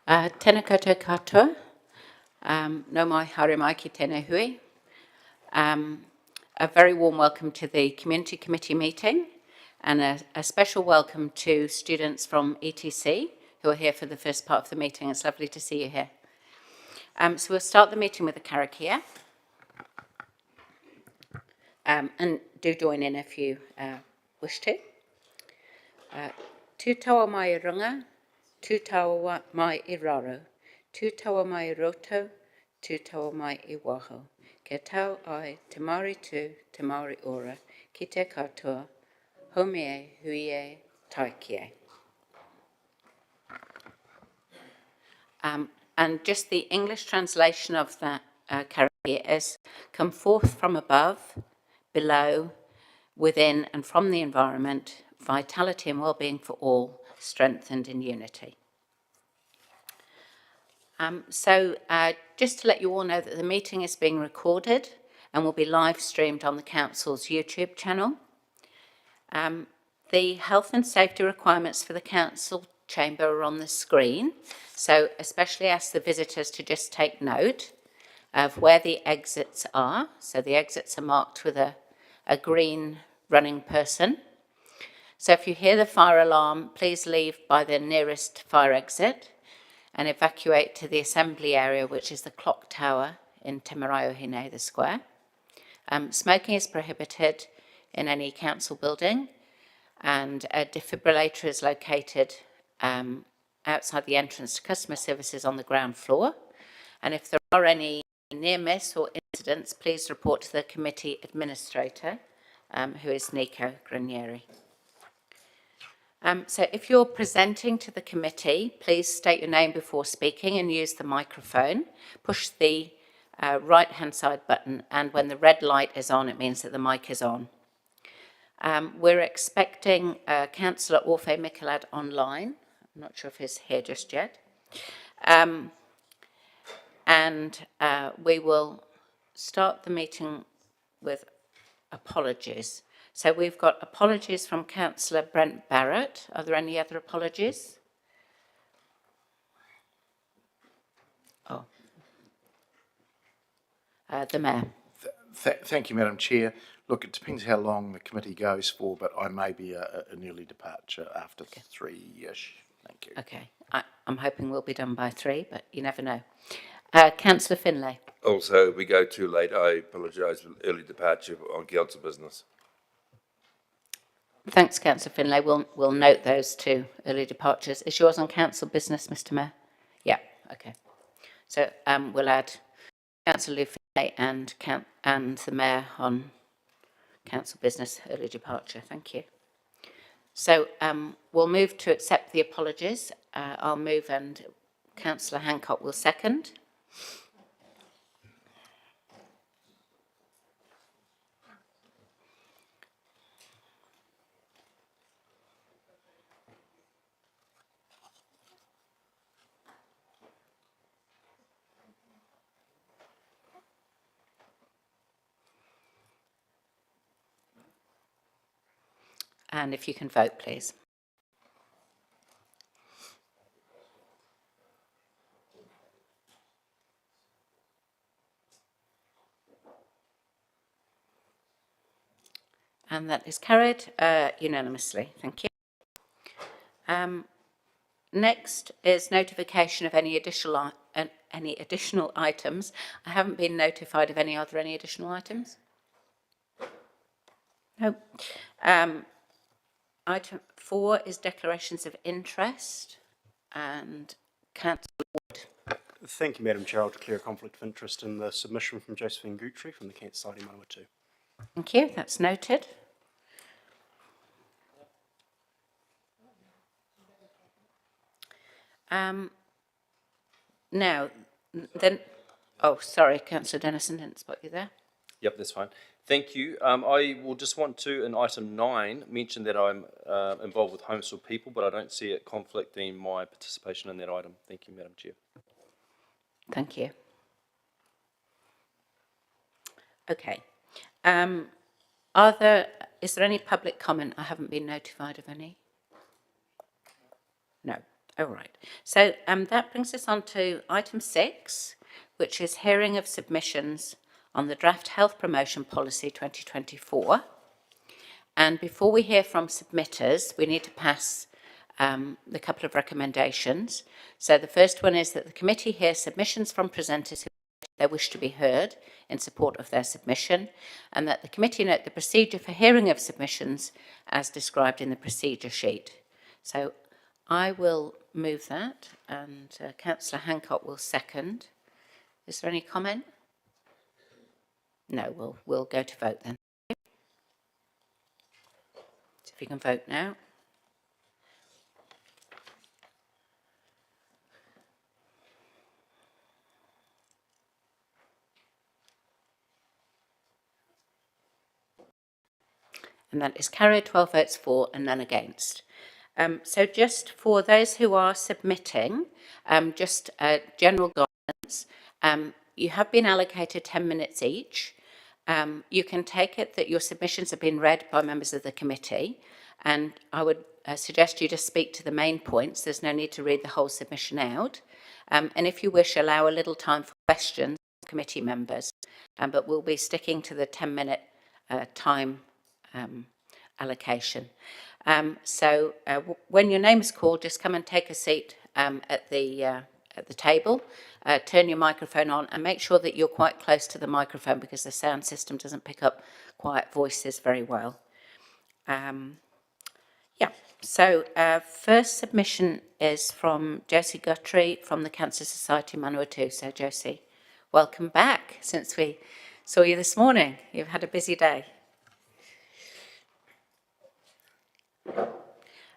Tēnā koutou katoa, no mai haere mai ki tēnei hui. A very warm welcome to the Community Committee meeting and a special welcome to students from ETC who are here for the first part of the meeting. It's lovely to see you here. So we'll start the meeting with a karakia. And do join in if you wish to. Tū taua mai I runga, tū taua mai I raro, tū taua mai I roto, tū taua mai I waho. Kia tau ai te Māori tū, te Māori ora, ki te katoa, home e, hui e, taiki e. And just the English translation of that karakia is, come forth from above, below, within and from the environment, vitality and well-being for all, strengthened in unity. So just to let you all know that the meeting is being recorded and will be live streamed on the Council's YouTube channel. The health and safety requirements for the Council chamber are on the screen, so especially ask the visitors to just take note of where the exits are. So the exits are marked with a green running person. So if you hear the fire alarm, please leave by the nearest fire exit and evacuate to the assembly area, which is the clock tower in Te Maraeohine, the square. Smoking is prohibited in any council building, and a defibrillator is located outside the entrance to customer services on the ground floor. And if there are any near miss or incidents, please report to the committee administrator, who is Nico Granieri. So if you're presenting to the committee, please state your name before speaking and use the microphone. Push the right-hand side button, and when the red light is on, it means that the mic is on. We're expecting Councillor Orfe Michelad online. I'm not sure if he's here just yet. And we will start the meeting with apologies. So we've got apologies from Councillor Brent Barrett. Are there any other apologies? Oh. The Mayor. Thank you, Madam Chair. Look, it depends how long the committee goes for, but I may be an early departure after 3-ish. Thank you. Okay. I'm hoping we'll be done by 3, but you never know. Councillor Finlay. Also, we go too late. I apologise for early departure on council business. Thanks, Councillor Finlay. We'll note those two early departures. Is yours on council business, Mr. Mayor? Yeah, okay. So we'll add Councillor Finlay and the Mayor on council business early departure. Thank you. So we'll move to accept the apologies. I'll move and Councillor Hancock will second. And if you can vote, please. And that is carried unanimously. Thank you. Next is notification of any additional items. I haven't been notified of any. Are there any additional items? No. Item 4 is declarations of interest, and Councillor Wood. Thank you, Madam Chair. I'll declare a conflict of interest in the submission from Josephine Guthrie from the Kent Society Manawatu. Thank you, that's noted. Now, then, oh, sorry, Councillor Dennison, didn't spot you there. Yep, that's fine. Thank you. I will just want to, in item 9, mention that I'm involved with homeschool people, but I don't see it conflicting my participation in that item. Thank you, Madam Chair. Thank you. Okay. Is there any public comment? I haven't been notified of any. No. All right. So that brings us on to item 6, which is hearing of submissions on the draft health promotion policy 2024. And before we hear from submitters, we need to pass the couple of recommendations. So the first one is that the committee hear submissions from presenters who they wish to be heard in support of their submission, and that the committee note the procedure for hearing of submissions as described in the procedure sheet. So I will move that, and Councillor Hancock will second. Is there any comment? No, we'll go to vote then. So if you can vote now. And that is carried, 12 votes for and none against. So just for those who are submitting, just general guidance, you have been allocated 10 minutes each. You can take it that your submissions have been read by members of the committee, and I would suggest you just speak to the main points. There's no need to read the whole submission out. And if you wish, allow a little time for questions from committee members, but we'll be sticking to the 10-minute time allocation. So when your name is called, just come and take a seat at the table, turn your microphone on, and make sure that you're quite close to the microphone because the sound system doesn't pick up quiet voices very well. So first submission is from Josie Guthrie from the Cancer Society Manawatu. So Josie, welcome back since we saw you this morning. You've had a busy day.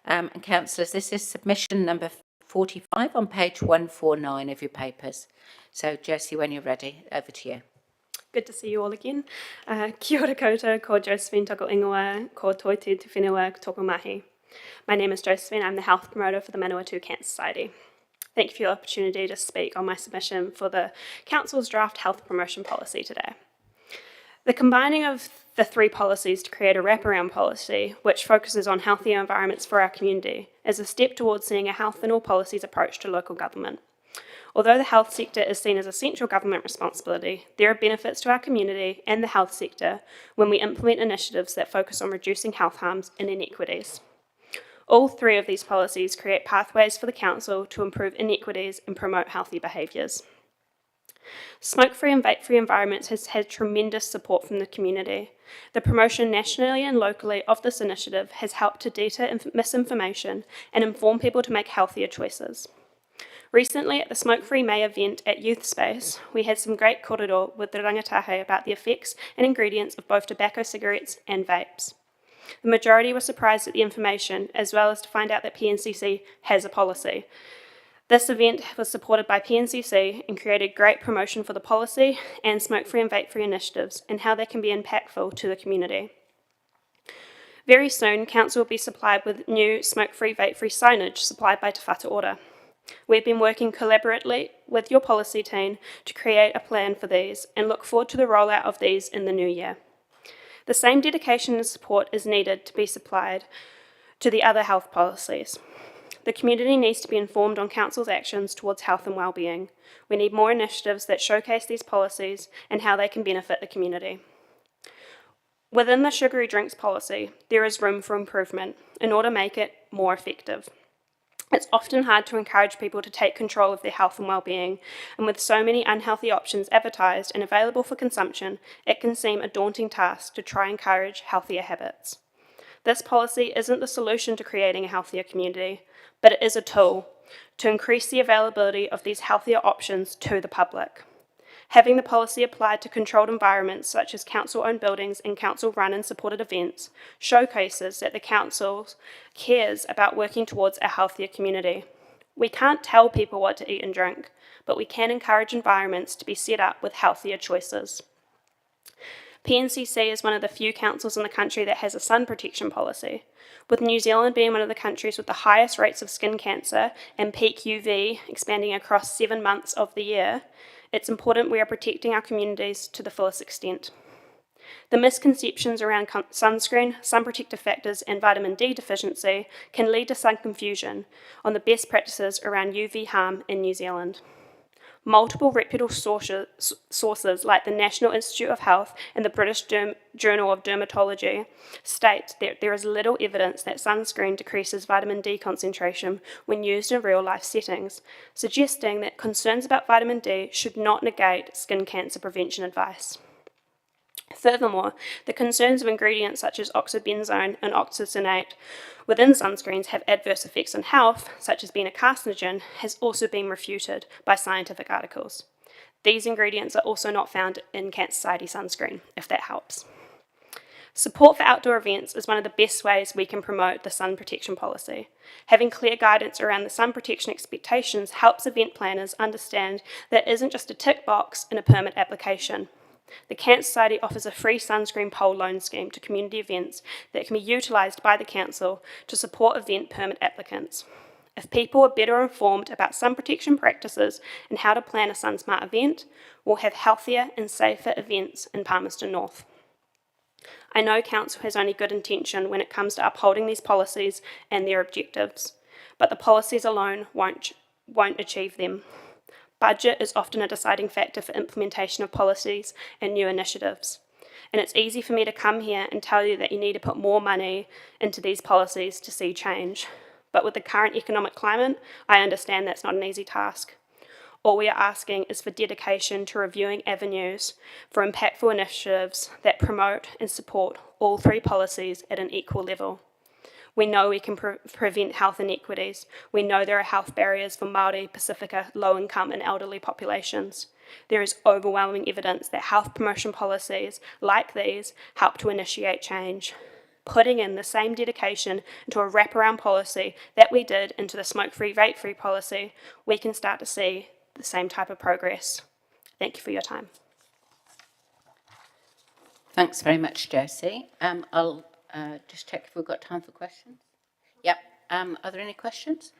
And councillors, this is submission number 45 on page 149 of your papers. So Josie, when you're ready, over to you. Good to see you all again. Kia ora koutou, ko Josephine toko ingoa, ko toiti te whenua toko mahi. My name is Josephine. I'm the health promoter for the Manawatu Cancer Society. Thank you for the opportunity to speak on my submission for the Council's draft health promotion policy today. The combining of the 3 policies to create a wraparound policy which focuses on healthier environments for our community is a step towards seeing a health in all policies approach to local government. Although the health sector is seen as a central government responsibility, there are benefits to our community and the health sector when we implement initiatives that focus on reducing health harms and inequities. All 3 of these policies create pathways for the Council to improve inequities and promote healthy behaviours. Smoke-free and vape-free environments has had tremendous support from the community. The promotion nationally and locally of this initiative has helped to deter misinformation and inform people to make healthier choices. Recently, at the Smoke-Free May event at Youth Space, we had some great korero with the rangatahi about the effects and ingredients of both tobacco cigarettes and vapes. The majority were surprised at the information, as well as to find out that PNCC has a policy. This event was supported by PNCC and created great promotion for the policy and smoke-free and vape-free initiatives and how they can be impactful to the community. Very soon, Council will be supplied with new smoke-free, vape-free signage supplied by Te Whatu Ora. We've been working collaboratively with your policy team to create a plan for these and look forward to the rollout of these in the new year. The same dedication and support is needed to be supplied to the other health policies. The community needs to be informed on Council's actions towards health and wellbeing. We need more initiatives that showcase these policies and how they can benefit the community. Within the sugary drinks policy, there is room for improvement in order to make it more effective. It's often hard to encourage people to take control of their health and well-being, and with so many unhealthy options advertised and available for consumption, it can seem a daunting task to try and encourage healthier habits. This policy isn't the solution to creating a healthier community, but it is a tool to increase the availability of these healthier options to the public. Having the policy applied to controlled environments such as council-owned buildings and council-run and supported events showcases that the council cares about working towards a healthier community. We can't tell people what to eat and drink, but we can encourage environments to be set up with healthier choices. PNCC is one of the few councils in the country that has a sun protection policy. With New Zealand being one of the countries with the highest rates of skin cancer and peak UV expanding across 7 months of the year, it's important we are protecting our communities to the fullest extent. The misconceptions around sunscreen, sun protective factors, and vitamin D deficiency can lead to some confusion on the best practices around UV harm in New Zealand. Multiple reputable sources like the National Institute of Health and the British Journal of Dermatology state that there is little evidence that sunscreen decreases vitamin D concentration when used in real-life settings, suggesting that concerns about vitamin D should not negate skin cancer prevention advice. Furthermore, the concerns of ingredients such as oxybenzone and oxygenate within sunscreens have adverse effects on health, such as being a carcinogen, has also been refuted by scientific articles. These ingredients are also not found in Cancer Society sunscreen, if that helps. Support for outdoor events is one of the best ways we can promote the sun protection policy. Having clear guidance around the sun protection expectations helps event planners understand that it isn't just a tick box in a permit application. The Cancer Society offers a free sunscreen pole loan scheme to community events that can be utilised by the council to support event permit applicants. If people are better informed about sun protection practices and how to plan a SunSmart event, we'll have healthier and safer events in Palmerston North. I know council has only good intention when it comes to upholding these policies and their objectives, but the policies alone won't achieve them. Budget is often a deciding factor for implementation of policies and new initiatives. And it's easy for me to come here and tell you that you need to put more money into these policies to see change. But with the current economic climate, I understand that's not an easy task. All we are asking is for dedication to reviewing avenues for impactful initiatives that promote and support all three policies at an equal level. We know we can prevent health inequities. We know there are health barriers for Māori, Pacifica, low-income and elderly populations. There is overwhelming evidence that health promotion policies like these help to initiate change. Putting in the same dedication into a wraparound policy that we did into the smoke-free, vape-free policy, we can start to see the same type of progress. Thank you for your time. Thanks very much, Josie. I'll just check if we've got time for questions. Yep. Are there any questions?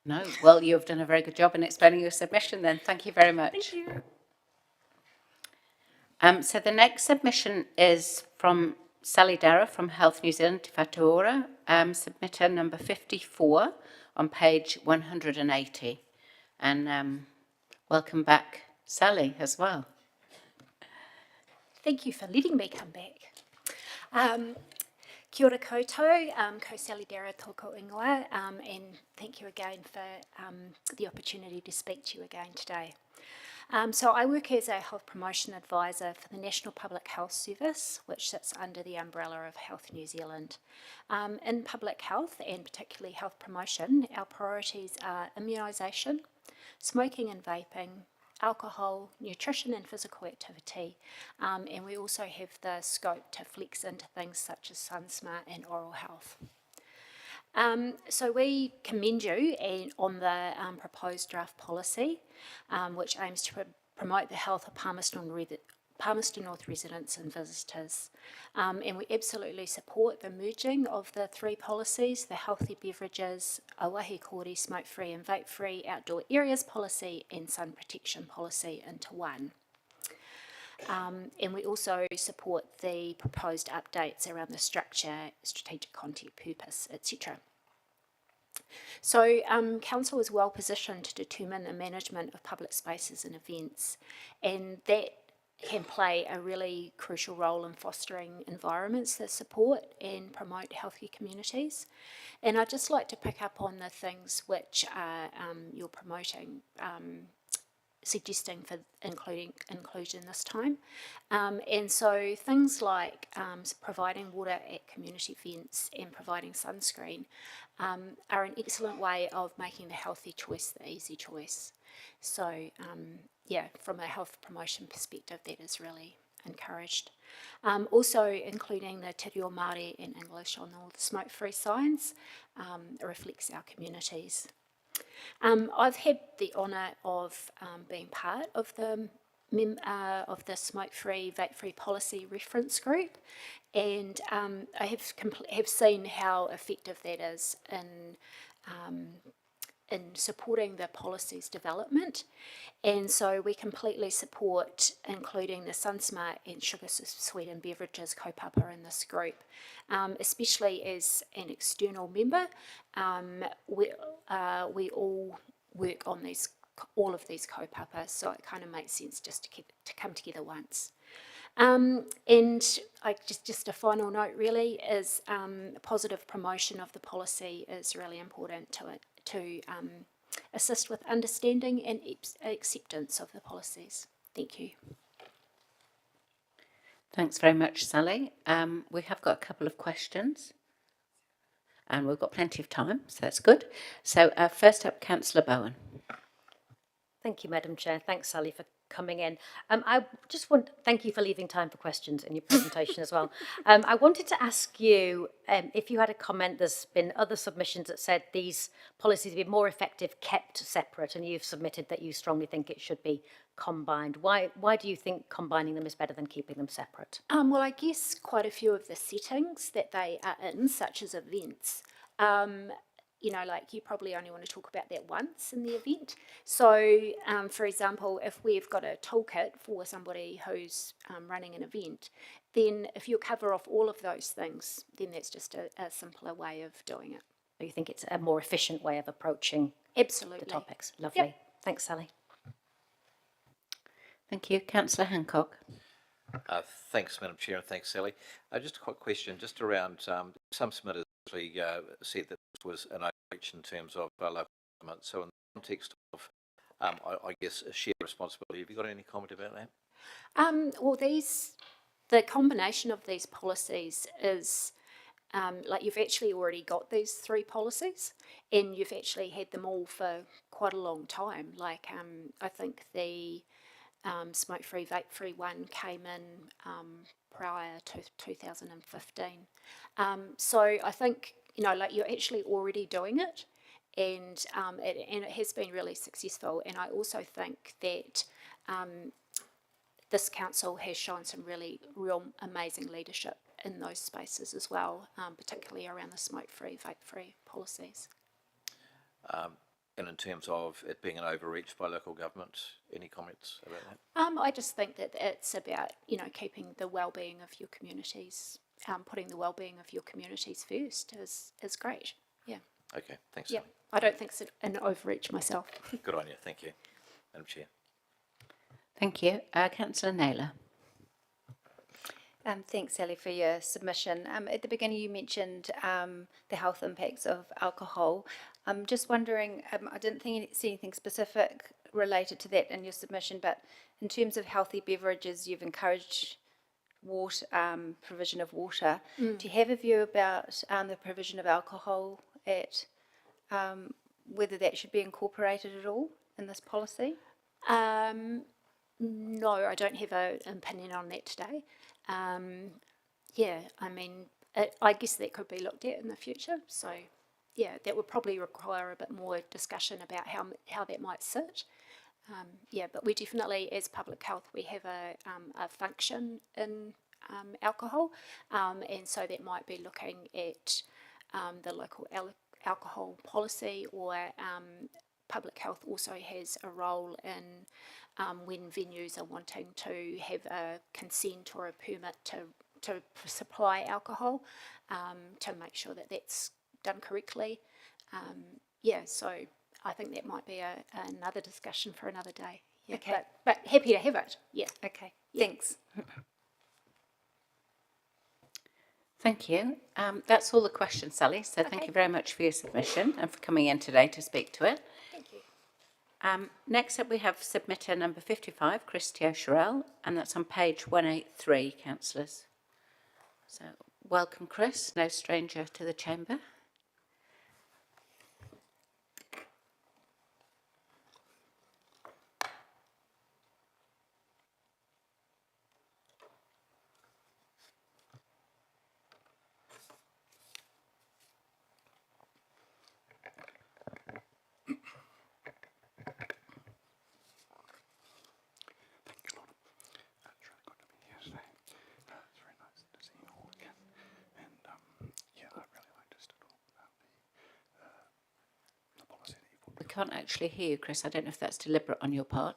No? Well, you've done a very good job in explaining your submission then. Thank you very much. Thank you. So the next submission is from Sally Darragh from Health New Zealand, Te Whatu Ora, submitter number 54 on page 180. And welcome back, Sally, as well. Thank you for letting me come back. Kia ora koutou, ko Sally Darragh tōko ingoa, and thank you again for the opportunity to speak to you again today. So I work as a health promotion advisor for the National Public Health Service, which sits under the umbrella of Health New Zealand. In public health, and particularly health promotion, our priorities are immunisation, smoking and vaping, alcohol, nutrition and physical activity, and we also have the scope to flex into things such as SunSmart and oral health. So we commend you on the proposed draft policy, which aims to promote the health of Palmerston North residents and visitors. And we absolutely support the merging of the three policies, the healthy beverages, Awahi Kori smoke-free and vape-free outdoor areas policy and sun protection policy into one. And we also support the proposed updates around the structure, strategic content, purpose, etc. So Council is well positioned to determine the management of public spaces and events, and that can play a really crucial role in fostering environments that support and promote healthy communities. And I'd just like to pick up on the things which you're promoting, suggesting for inclusion this time. And so things like providing water at community events and providing sunscreen are an excellent way of making the healthy choice the easy choice. So yeah, from a health promotion perspective, that is really encouraged. Also including the Te Reo Māori and English on all the smoke-free signs reflects our communities. I've had the honour of being part of the smoke-free, vape-free policy reference group, and I have seen how effective that is in in supporting the policy's development. And so we completely support including the SunSmart and Sugar Sweetened Beverages kaupapa in this group, especially as an external member. We all work on all of these kaupapas, so it kind of makes sense just to come together once. And just a final note really is positive promotion of the policy is really important to assist with understanding and acceptance of the policies. Thank you. Thanks very much, Sally. We have got a couple of questions, and we've got plenty of time, so that's good. So first up, Councillor Bowen. Thank you, Madam Chair. Thanks, Sally, for coming in. Thank you for leaving time for questions in your presentation as well. I wanted to ask you if you had a comment. There's been other submissions that said these policies would be more effective kept separate, and you've submitted that you strongly think it should be combined. Why do you think combining them is better than keeping them separate? Well, I guess quite a few of the settings that they are in, such as events, like you probably only want to talk about that once in the event. So, for example, if we've got a toolkit for somebody who's running an event, then if you cover off all of those things, then that's just a simpler way of doing it. Do you think it's a more efficient way of approaching Absolutely. the topics? Lovely. Yep. Thanks, Sally. Thank you. Councillor Hancock. Thanks, Madam Chair, and thanks, Sally. Just a quick question, just around some submitters actually said that this was an outreach in terms of local government. So in the context of, I guess, a shared responsibility, have you got any comment about that? Well, the combination of these policies is you've actually already got these 3 policies, and you've actually had them all for quite a long time. I think the smoke-free, vape-free one came in prior to 2015. So I think, you're actually already doing it, and it has been really successful. And I also think that this council has shown some real amazing leadership in those spaces as well, particularly around the smoke-free, vape-free policies. And in terms of it being an overreach by local government, any comments about that? I just think that it's about, keeping the well-being of your communities, putting the well-being of your communities first is great. Yeah. Okay, thanks. Yeah. I don't think it's an overreach myself. Good on you. Thank you, Madam Chair. Thank you. Councillor Naylor. Thanks, Sally, for your submission. At the beginning, you mentioned the health impacts of alcohol. I'm just wondering, I didn't see anything specific related to that in your submission, but in terms of healthy beverages, you've encouraged provision of water. Do you have a view about the provision of alcohol whether that should be incorporated at all in this policy? No, I don't have an opinion on that today. I guess that could be looked at in the future. So, yeah, that would probably require a bit more discussion about how that might sit. But we definitely, as public health, we have a function in alcohol, and so that might be looking at the local alcohol policy, or public health also has a role in when venues are wanting to have a consent or a permit to supply alcohol, to make sure that that's done correctly. So I think that might be another discussion for another day. Yeah, Okay. But happy to have it. Yeah. Okay, Yeah. thanks. Thank you. That's all the questions, Sally. So thank Okay. you very much for your submission and for coming in today to speak to it. Thank you. Next up, we have submitter number 55, Christy O'Sherrell, and that's on page 183, councillors. So welcome, Chris, no stranger to the chamber. It's really good to be here today. It's very nice to see you all again. And I really like just it all. can't actually hear you, Chris. I don't know if that's deliberate on your part.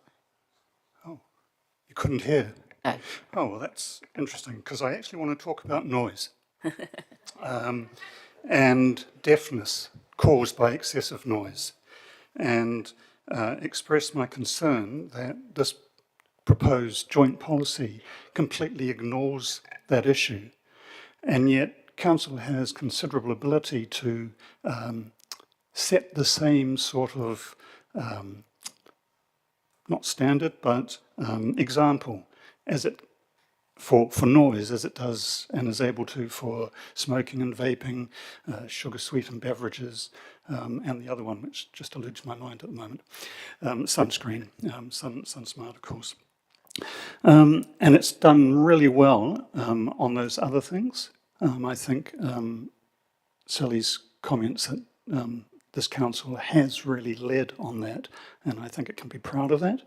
You couldn't hear? No. Oh, well, that's interesting, because I actually want to talk about noise and deafness caused by excessive noise, and express my concern that this proposed joint policy completely ignores that issue, and yet Council has considerable ability to set the same sort of not standard, but example as it for noise as it does and is able to for smoking and vaping, sugar-sweetened beverages, and the other one, which just eludes my mind at the moment, sunscreen, SunSmart, of course. And it's done really well on those other things. I think Sally's comments that this council has really led on that, and I think it can be proud of that.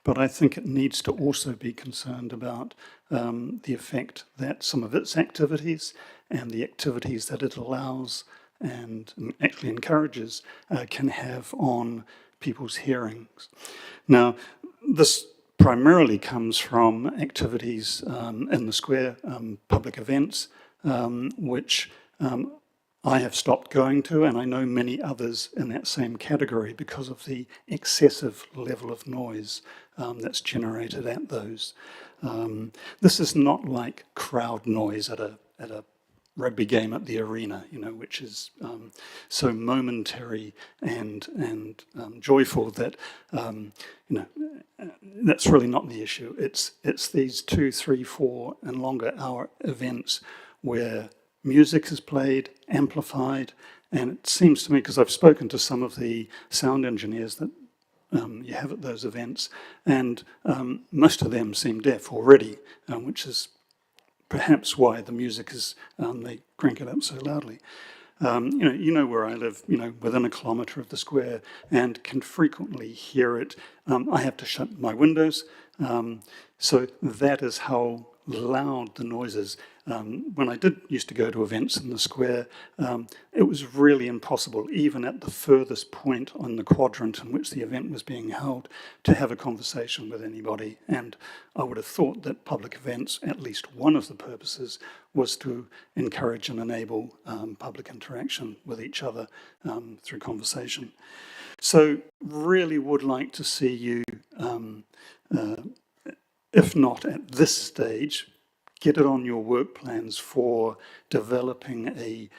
But I think it needs to also be concerned about the effect that some of its activities and the activities that it allows and actually encourages can have on people's hearings. Now, this primarily comes from activities in the square, public events, which I have stopped going to, and I know many others in that same category because of the excessive level of noise that's generated at those. This is not like crowd noise at a rugby game at the arena, which is so momentary and joyful that that's really not the issue. It's these 2, 3, 4 and longer hour events where music is played, amplified, and it seems to me, because I've spoken to some of the sound engineers that you have at those events, and most of them seem deaf already, which is perhaps why the music is, they crank it up so loudly. You know where I live, within a kilometre of the square, and can frequently hear it. I have to shut my windows, so that is how loud the noise is. When I used to go to events in the square, it was really impossible, even at the furthest point on the quadrant in which the event was being held, to have a conversation with anybody. And I would have thought that public events, at least one of the purposes, was to encourage and enable public interaction with each other through conversation. So really would like to see you, if not at this stage, get it on your work plans for developing a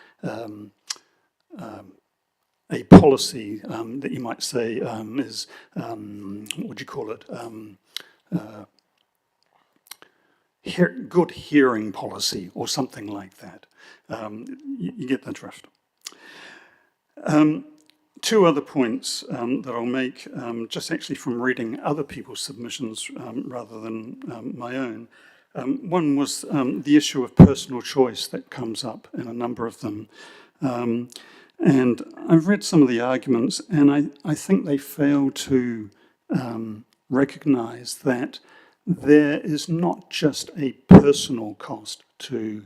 policy that you might say is, what would you call it, good hearing policy or something like that. You get the drift. Two other points that I'll make, just actually from reading other people's submissions rather than my own. One was the issue of personal choice that comes up in a number of them. And I've read some of the arguments, and I think they fail to recognise that there is not just a personal cost to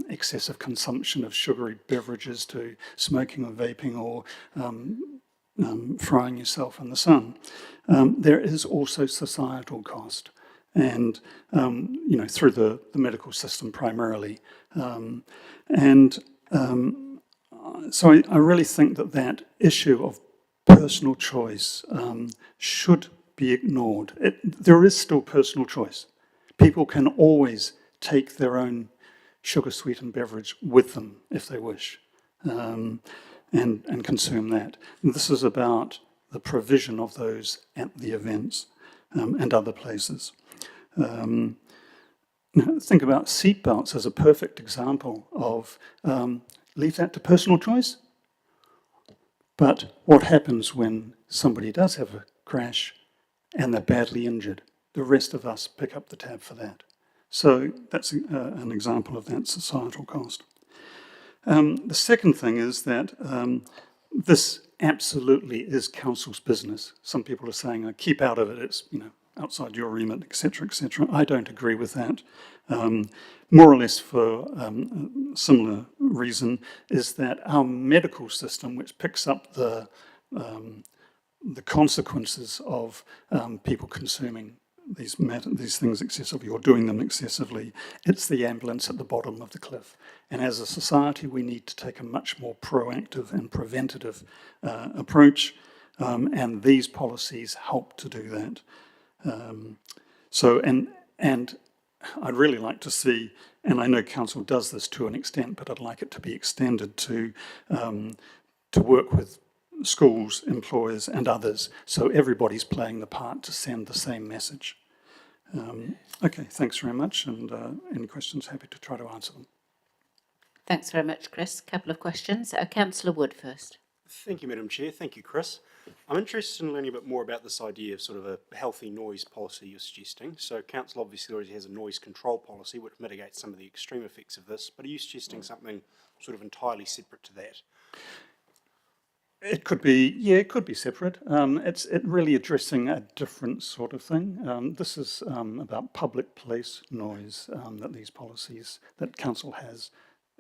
excessive consumption of sugary beverages, to smoking or vaping or frying yourself in the sun. There is also societal cost, and through the medical system primarily. So I really think that issue of personal choice should be ignored. There is still personal choice. People can always take their own sugar-sweetened beverage with them if they wish, and consume that. And this is about the provision of those at the events and other places. Think about seatbelts as a perfect example of leave that to personal choice. But what happens when somebody does have a crash and they're badly injured? The rest of us pick up the tab for that. So that's an example of that societal cost. The second thing is that this absolutely is council's business. Some people are saying, keep out of it, it's outside your remit, etc., etc. I don't agree with that. More or less for a similar reason, is that our medical system, which picks up the the consequences of people consuming these things excessively or doing them excessively. It's the ambulance at the bottom of the cliff. And as a society, we need to take a much more proactive and preventative approach, and these policies help to do that. And I'd really like to see, and I know council does this to an extent, but I'd like it to be extended to work with schools, employers and others, so everybody's playing the part to send the same message. Okay, thanks very much, and any questions, happy to try to answer them. Thanks very much, Chris. Couple of questions. Councillor Wood first. Thank you, Madam Chair. Thank you, Chris. I'm interested in learning a bit more about this idea of sort of a healthy noise policy you're suggesting. So council obviously already has a noise control policy which mitigates some of the extreme effects of this, but are you suggesting something sort of entirely separate to that? It could be, yeah, it could be separate. It's really addressing a different sort of thing. This is about public place noise that these policies, that council has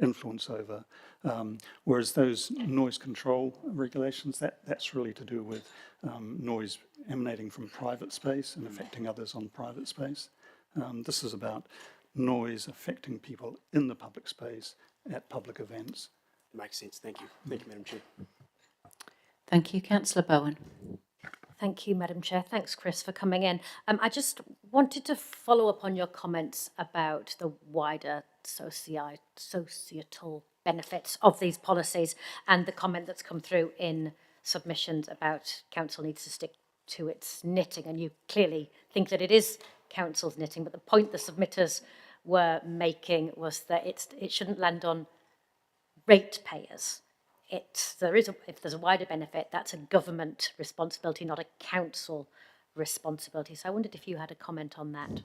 influence over. Whereas those noise control regulations, that's really to do with noise emanating from private space and affecting others on private space. This is about noise affecting people in the public space at public events. Makes sense. Thank you. Thank you, Madam Chair. Thank you. Councillor Bowen. Thank you, Madam Chair. Thanks, Chris, for coming in. I just wanted to follow up on your comments about the wider societal benefits of these policies and the comment that's come through in submissions about council needs to stick to its knitting. And you clearly think that it is council's knitting, but the point the submitters were making was that it shouldn't land on ratepayers. If there's a wider benefit, that's a government responsibility, not a council responsibility. So I wondered if you had a comment on that.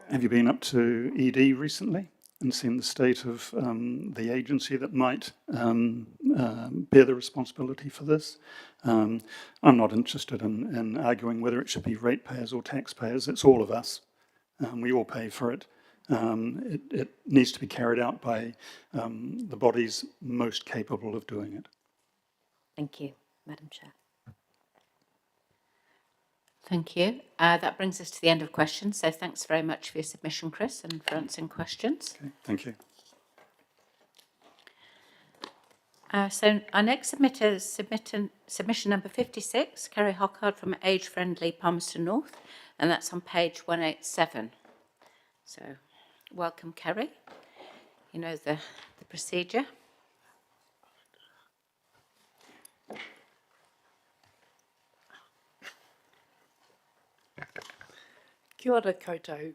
Have you been up to ED recently and seen the state of the agency that might bear the responsibility for this? I'm not interested in arguing whether it should be ratepayers or taxpayers. It's all of us. We all pay for it. It needs to be carried out by the bodies most capable of doing it. Thank you, Madam Chair. Thank you. That brings us to the end of questions. So thanks very much for your submission, Chris, and for answering questions. Okay, thank you. So our next submitter is submission number 56, Kerry Hockard from Age Friendly Palmerston North, and that's on page 187. So welcome, Kerry. You know the procedure. Kia ora koutou,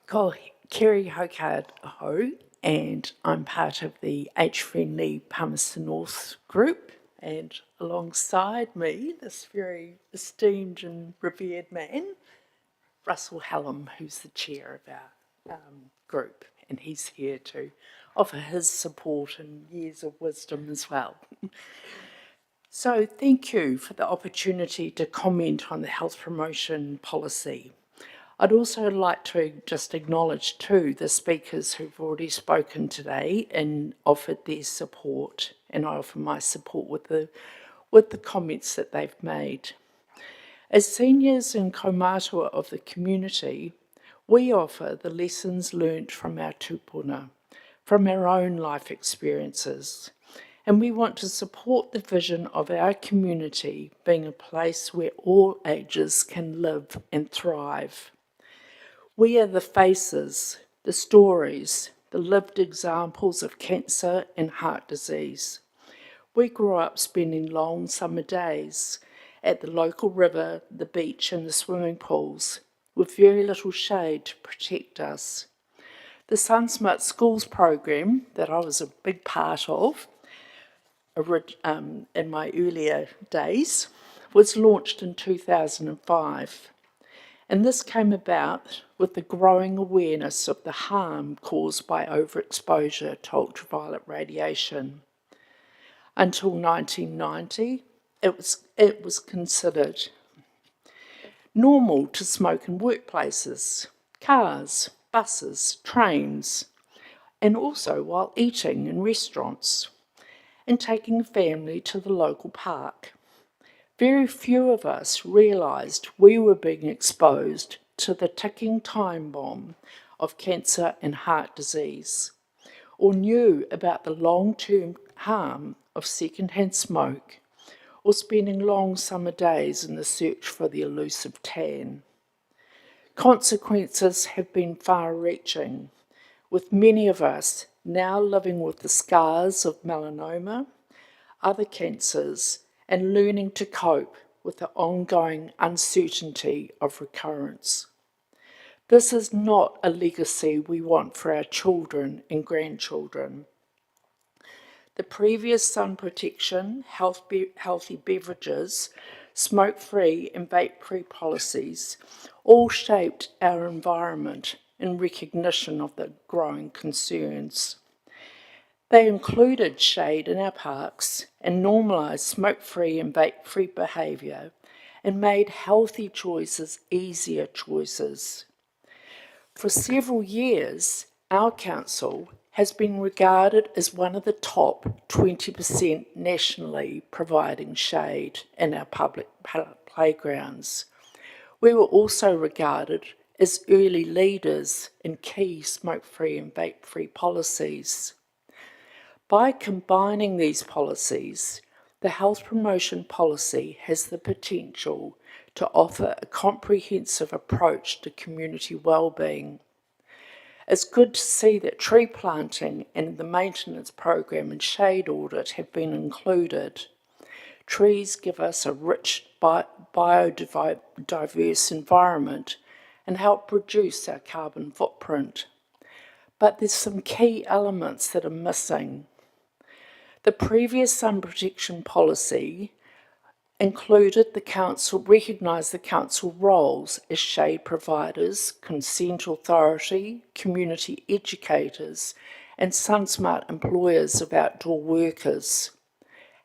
ko Kerry Hockard ho, and I'm part of the Age Friendly Palmerston North group, and alongside me, this very esteemed and revered man, Russell Hallam, who's the chair of our group, and he's here to offer his support and years of wisdom as well. So thank you for the opportunity to comment on the health promotion policy. I'd also like to just acknowledge too the speakers who've already spoken today and offered their support, and I offer my support with the comments that they've made. As seniors and kaumātua of the community, we offer the lessons learnt from our tupuna, from our own life experiences, and we want to support the vision of our community being a place where all ages can live and thrive. We are the faces, the stories, the lived examples of cancer and heart disease. We grew up spending long summer days at the local river, the beach and the swimming pools, with very little shade to protect us. The SunSmart Schools program that I was a big part of in my earlier days was launched in 2005. And this came about with the growing awareness of the harm caused by overexposure to ultraviolet radiation. Until 1990, it was considered normal to smoke in workplaces, cars, buses, trains, and also while eating in restaurants and taking a family to the local park. very few of us realised we were being exposed to the ticking time bomb of cancer and heart disease, or knew about the long-term harm of secondhand smoke, or spending long summer days in the search for the elusive tan. Consequences have been far-reaching, with many of us now living with the scars of melanoma, other cancers, and learning to cope with the ongoing uncertainty of recurrence. This is not a legacy we want for our children and grandchildren. The previous sun protection, healthy beverages, smoke-free and vape-free policies all shaped our environment in recognition of the growing concerns. They included shade in our parks and normalised smoke-free and vape-free behaviour and made healthy choices easier choices. For several years, our council has been regarded as one of the top 20% nationally providing shade in our public playgrounds. We were also regarded as early leaders in key smoke-free and vape-free policies. By combining these policies, the health promotion policy has the potential to offer a comprehensive approach to community wellbeing. It's good to see that tree planting and the maintenance program and shade audit have been included. Trees give us a rich biodiverse environment and help reduce our carbon footprint. But there's some key elements that are missing. The previous sun protection policy recognised the council roles as shade providers, consent authority, community educators, and SunSmart employers of outdoor workers.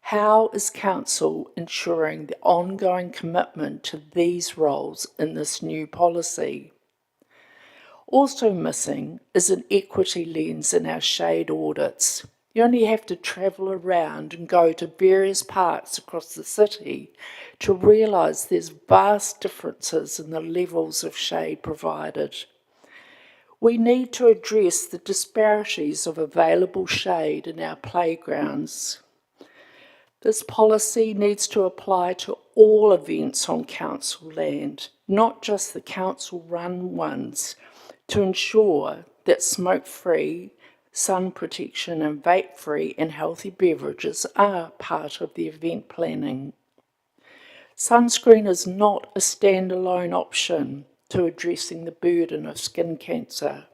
How is council ensuring the ongoing commitment to these roles in this new policy? Also missing is an equity lens in our shade audits. You only have to travel around and go to various parks across the city to realise there's vast differences in the levels of shade provided. We need to address the disparities of available shade in our playgrounds. This policy needs to apply to all events on council land, not just the council-run ones, to ensure that smoke-free, sun protection and vape-free and healthy beverages are part of the event planning. Sunscreen is not a standalone option to addressing the burden of skin cancer.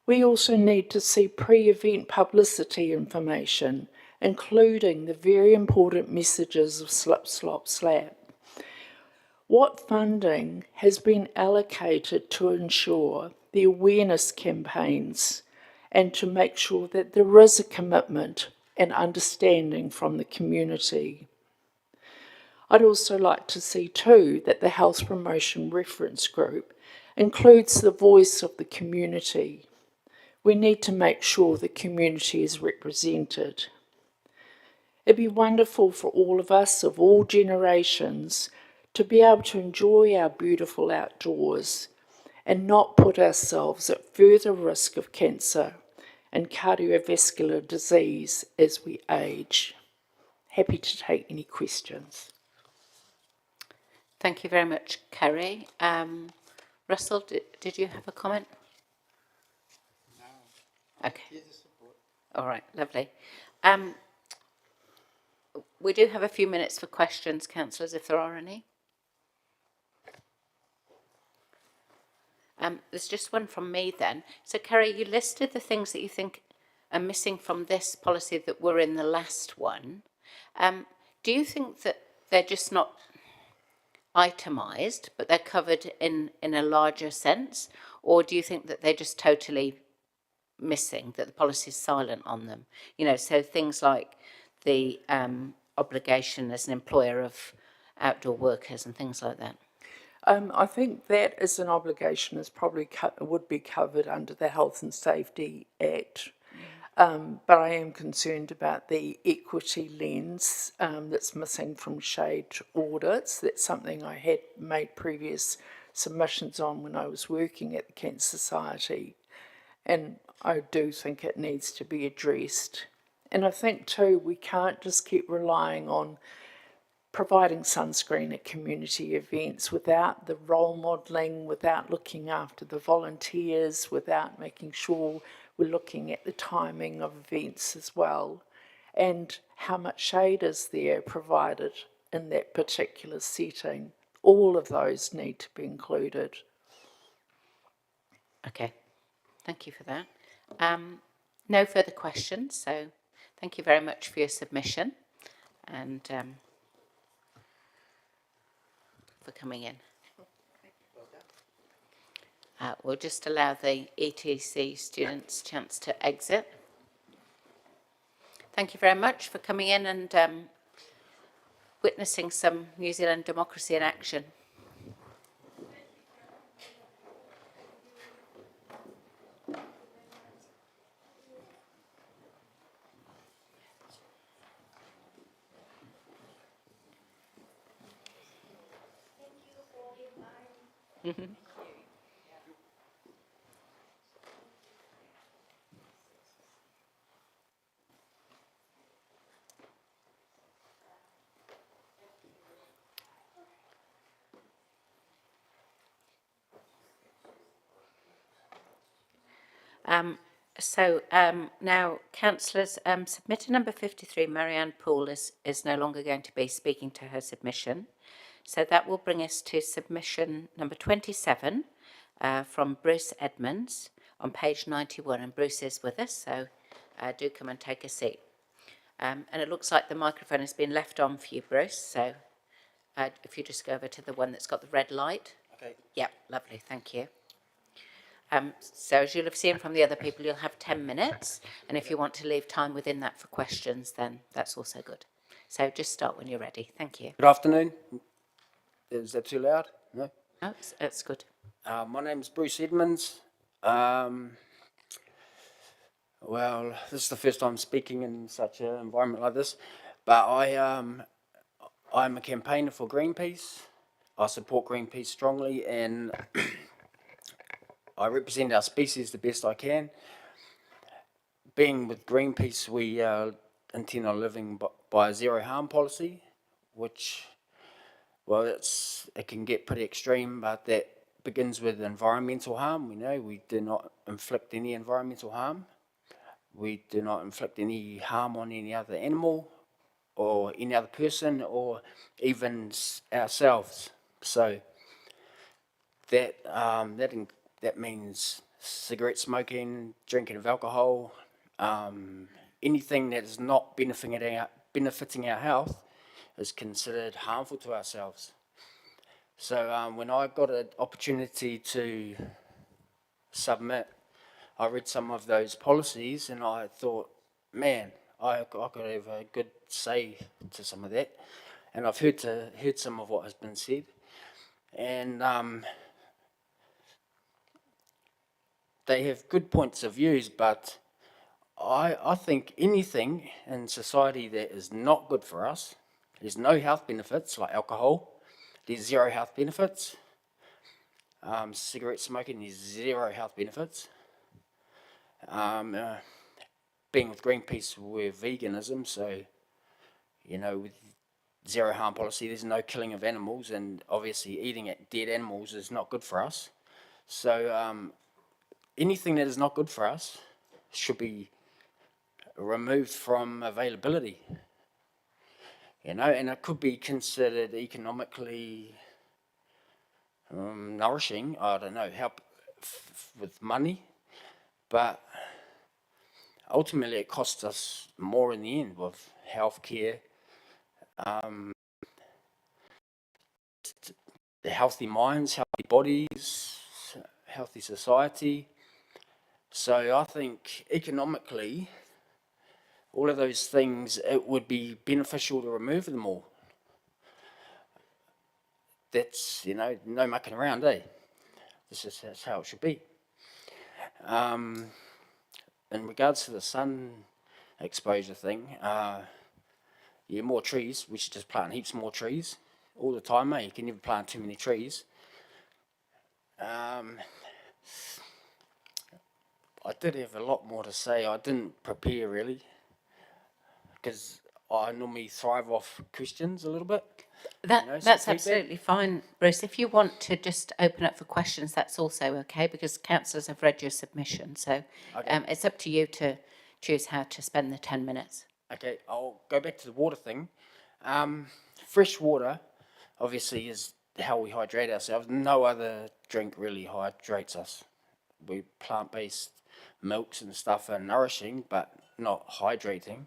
We also need to see pre-event publicity information, including the very important messages of slip, slop, slap. What funding has been allocated to ensure the awareness campaigns and to make sure that there is a commitment and understanding from the community? I'd also like to see too that the Health Promotion Reference Group includes the voice of the community. We need to make sure the community is represented. It'd be wonderful for all of us of all generations to be able to enjoy our beautiful outdoors and not put ourselves at further risk of cancer and cardiovascular disease as we age. Happy to take any questions. Thank you very much, Kerry. Russell, did you have a comment? No. Okay. All right, lovely. We do have a few minutes for questions, councillors, if there are any. There's just one from me then. So, Kerry, you listed the things that you think are missing from this policy that were in the last one. Do you think that they're just not itemised, but they're covered in a larger sense? Or do you think that they're just totally missing, that the policy is silent on them? You know, so things like the obligation as an employer of outdoor workers and things like that. I think that is an obligation is probably would be covered under the Health and Safety Act. but I am concerned about the equity lens that's missing from shade audits. That's something I had made previous submissions on when I was working at the Cancer Society, and I do think it needs to be addressed. And I think too, we can't just keep relying on providing sunscreen at community events without the role modelling, without looking after the volunteers, without making sure we're looking at the timing of events as well, and how much shade is there provided in that particular setting. All of those need to be included. Okay, thank you for that. No further questions, so thank you very much for your submission and for coming in. We'll just allow the ETC students a chance to exit. Thank you very much for coming in and witnessing some New Zealand democracy in action. Now, councillors, submitter number 53, Marianne Poole, is no longer going to be speaking to her submission. So that will bring us to submission number 27 from Bruce Edmonds on page 91. And Bruce is with us, so do come and take a seat. And it looks like the microphone has been left on for you, Bruce. So if you just go over to the one that's got the red light. Okay. Yep, lovely, thank you. So as you'll have seen from the other people, you'll have 10 minutes. And if you want to leave time within that for questions, then that's also good. So just start when you're ready. Thank you. Good afternoon. Is that too loud? No? No, it's good. My name's Bruce Edmonds. Well, this is the first time speaking in such an environment like this, but I'm a campaigner for Greenpeace. I support Greenpeace strongly, and I represent our species the best I can. Being with Greenpeace, we intend on living by a zero harm policy, which, well, it can get pretty extreme, but that begins with environmental harm. We know we do not inflict any environmental harm. We do not inflict any harm on any other animal or any other person or even ourselves. So that means cigarette smoking, drinking of alcohol, anything that is not benefiting our health is considered harmful to ourselves. So when I got an opportunity to submit, I read some of those policies and I thought, man, I could have a good say to some of that. And I've heard some of what has been said. And they have good points of views, but I think anything in society that is not good for us, there's no health benefits like alcohol, there's zero health benefits. Cigarette smoking, there's zero health benefits. Being with Greenpeace, we're veganism, so, you know, with zero harm policy, there's no killing of animals, and obviously eating dead animals is not good for us. So anything that is not good for us should be removed from availability. You know, and it could be considered economically nourishing, I don't know, help with money, but ultimately it costs us more in the end with healthcare, healthy minds, healthy bodies, healthy society. So I think economically, all of those things, it would be beneficial to remove them all. That's, you know, no mucking around, eh? That's how it should be. in regards to the sun exposure thing, yeah, more trees. We should just plant heaps more trees all the time, mate. You can never plant too many trees. I did have a lot more to say. I didn't prepare really, because I normally thrive off questions a little bit. That, You know, some that's feedback. absolutely fine, Bruce. If you want to just open up for questions, that's also okay, because councillors have read your submission. So Okay. it's up to you to choose how to spend the 10 minutes. Okay, I'll go back to the water thing. Fresh water, obviously, is how we hydrate ourselves. No other drink really hydrates us. We plant-based milks and stuff are nourishing, but not hydrating.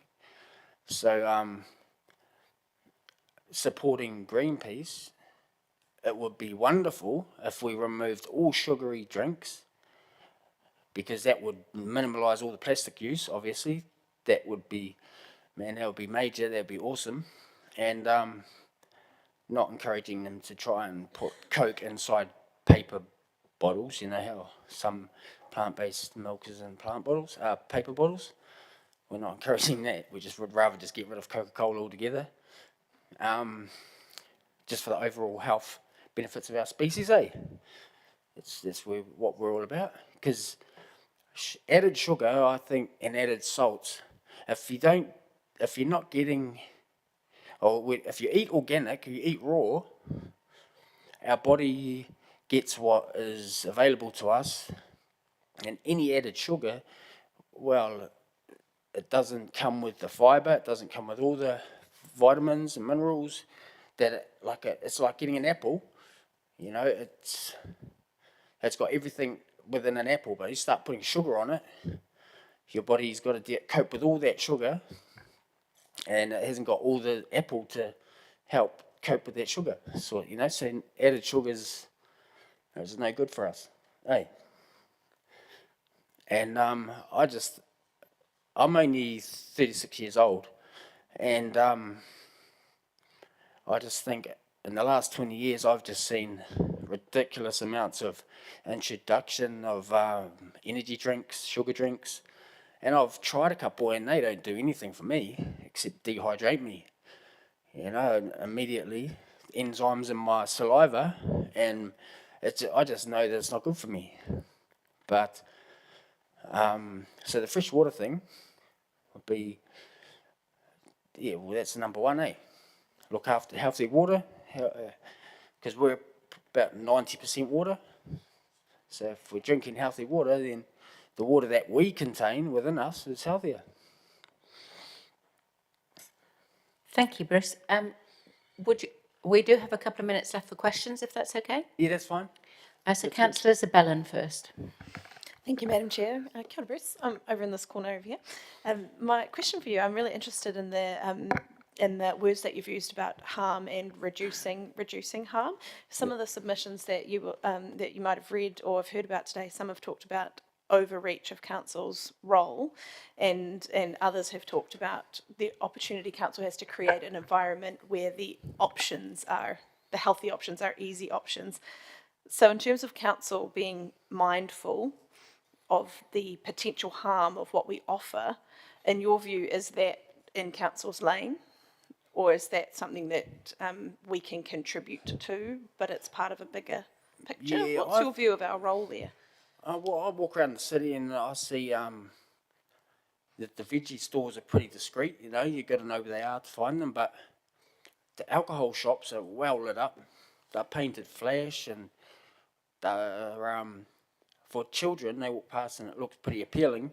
So, supporting Greenpeace, it would be wonderful if we removed all sugary drinks, because that would minimalise all the plastic use, obviously. That would be, man, that would be major, that'd be awesome. And not encouraging them to try and put Coke inside paper bottles, you know how some plant-based milk is in paper bottles. We're not encouraging that. We just would rather just get rid of Coca-Cola altogether. Just for the overall health benefits of our species, eh? That's what we're all about. Because added sugar, I think, and added salts, if you're not getting, if you eat organic, you eat raw, our body gets what is available to us, and any added sugar, well, it doesn't come with the fibre, it doesn't come with all the vitamins and minerals that it's like getting an apple, you know, it's got everything within an apple, but you start putting sugar on it, your body's got to cope with all that sugar, and it hasn't got all the apple to help cope with that sugar. So, you know, so added sugars is no good for us, eh? And I'm only 36 years old, and I just think in the last 20 years I've just seen ridiculous amounts of introduction of energy drinks, sugar drinks, and I've tried a couple and they don't do anything for me except dehydrate me. You know, and immediately enzymes in my saliva, and I just know that it's not good for me. But so the fresh water thing would be, yeah, well, that's number one, eh? Look after healthy water, because we're about 90% water. So if we're drinking healthy water, then the water that we contain within us is healthier. Thank you, Bruce. We do have a couple of minutes left for questions, if that's okay. Yeah, that's fine. So Councillor Zabellin first. Thank you, Madam Chair. Kia ora, Bruce. I'm over in this corner over here. My question for you, I'm really interested in the words that you've used about harm and reducing harm. Some of the submissions that you might have read or have heard about today, some have talked about overreach of council's role, and others have talked about the opportunity council has to create an environment where the healthy options are easy options. So in terms of council being mindful of the potential harm of what we offer, in your view, is that in council's lane? Or is that something that we can contribute to, but it's part of a bigger picture? Yeah, What's your view of our role there? Well, I walk around the city and I see that the veggie stores are pretty discreet, you know, you've got to know where they are to find them, but the alcohol shops are well lit up. They're painted flash, and they're, for children, they walk past and it looks pretty appealing.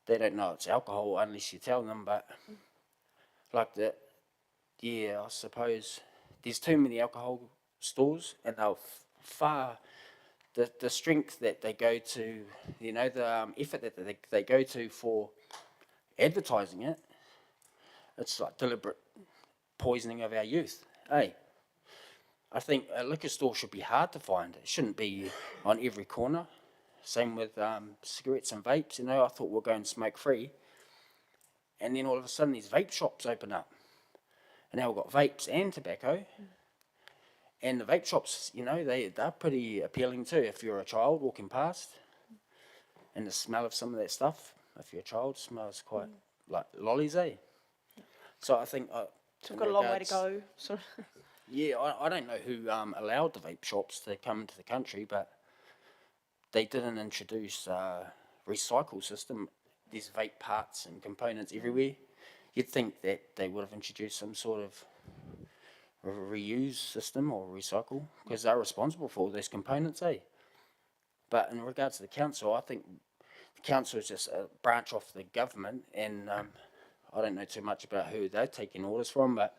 They don't know it's alcohol unless you tell them, but like that, yeah, I suppose there's too many alcohol stores, and they'll the strength that they go to, you know, the effort that they go to for advertising it, it's like deliberate poisoning of our youth, eh? I think a liquor store should be hard to find. It shouldn't be on every corner. Same with cigarettes and vapes, you know, I thought we're going smoke free, and then all of a sudden these vape shops open up, and now we've got vapes and tobacco. And the vape shops, you know, they're pretty appealing too if you're a child walking past. And the smell of some of that stuff, if you're a child, smells quite like lollies, eh? So I think. So we've got a long way to go. Sort of. Yeah, I don't know who allowed the vape shops to come into the country, but they didn't introduce a recycle system. There's vape parts and components everywhere. You'd think that they would have introduced some sort of reuse system or recycle, because they're responsible for all these components, eh? But in regards to the council, I think the council is just a branch off the government, and I don't know too much about who they're taking orders from, but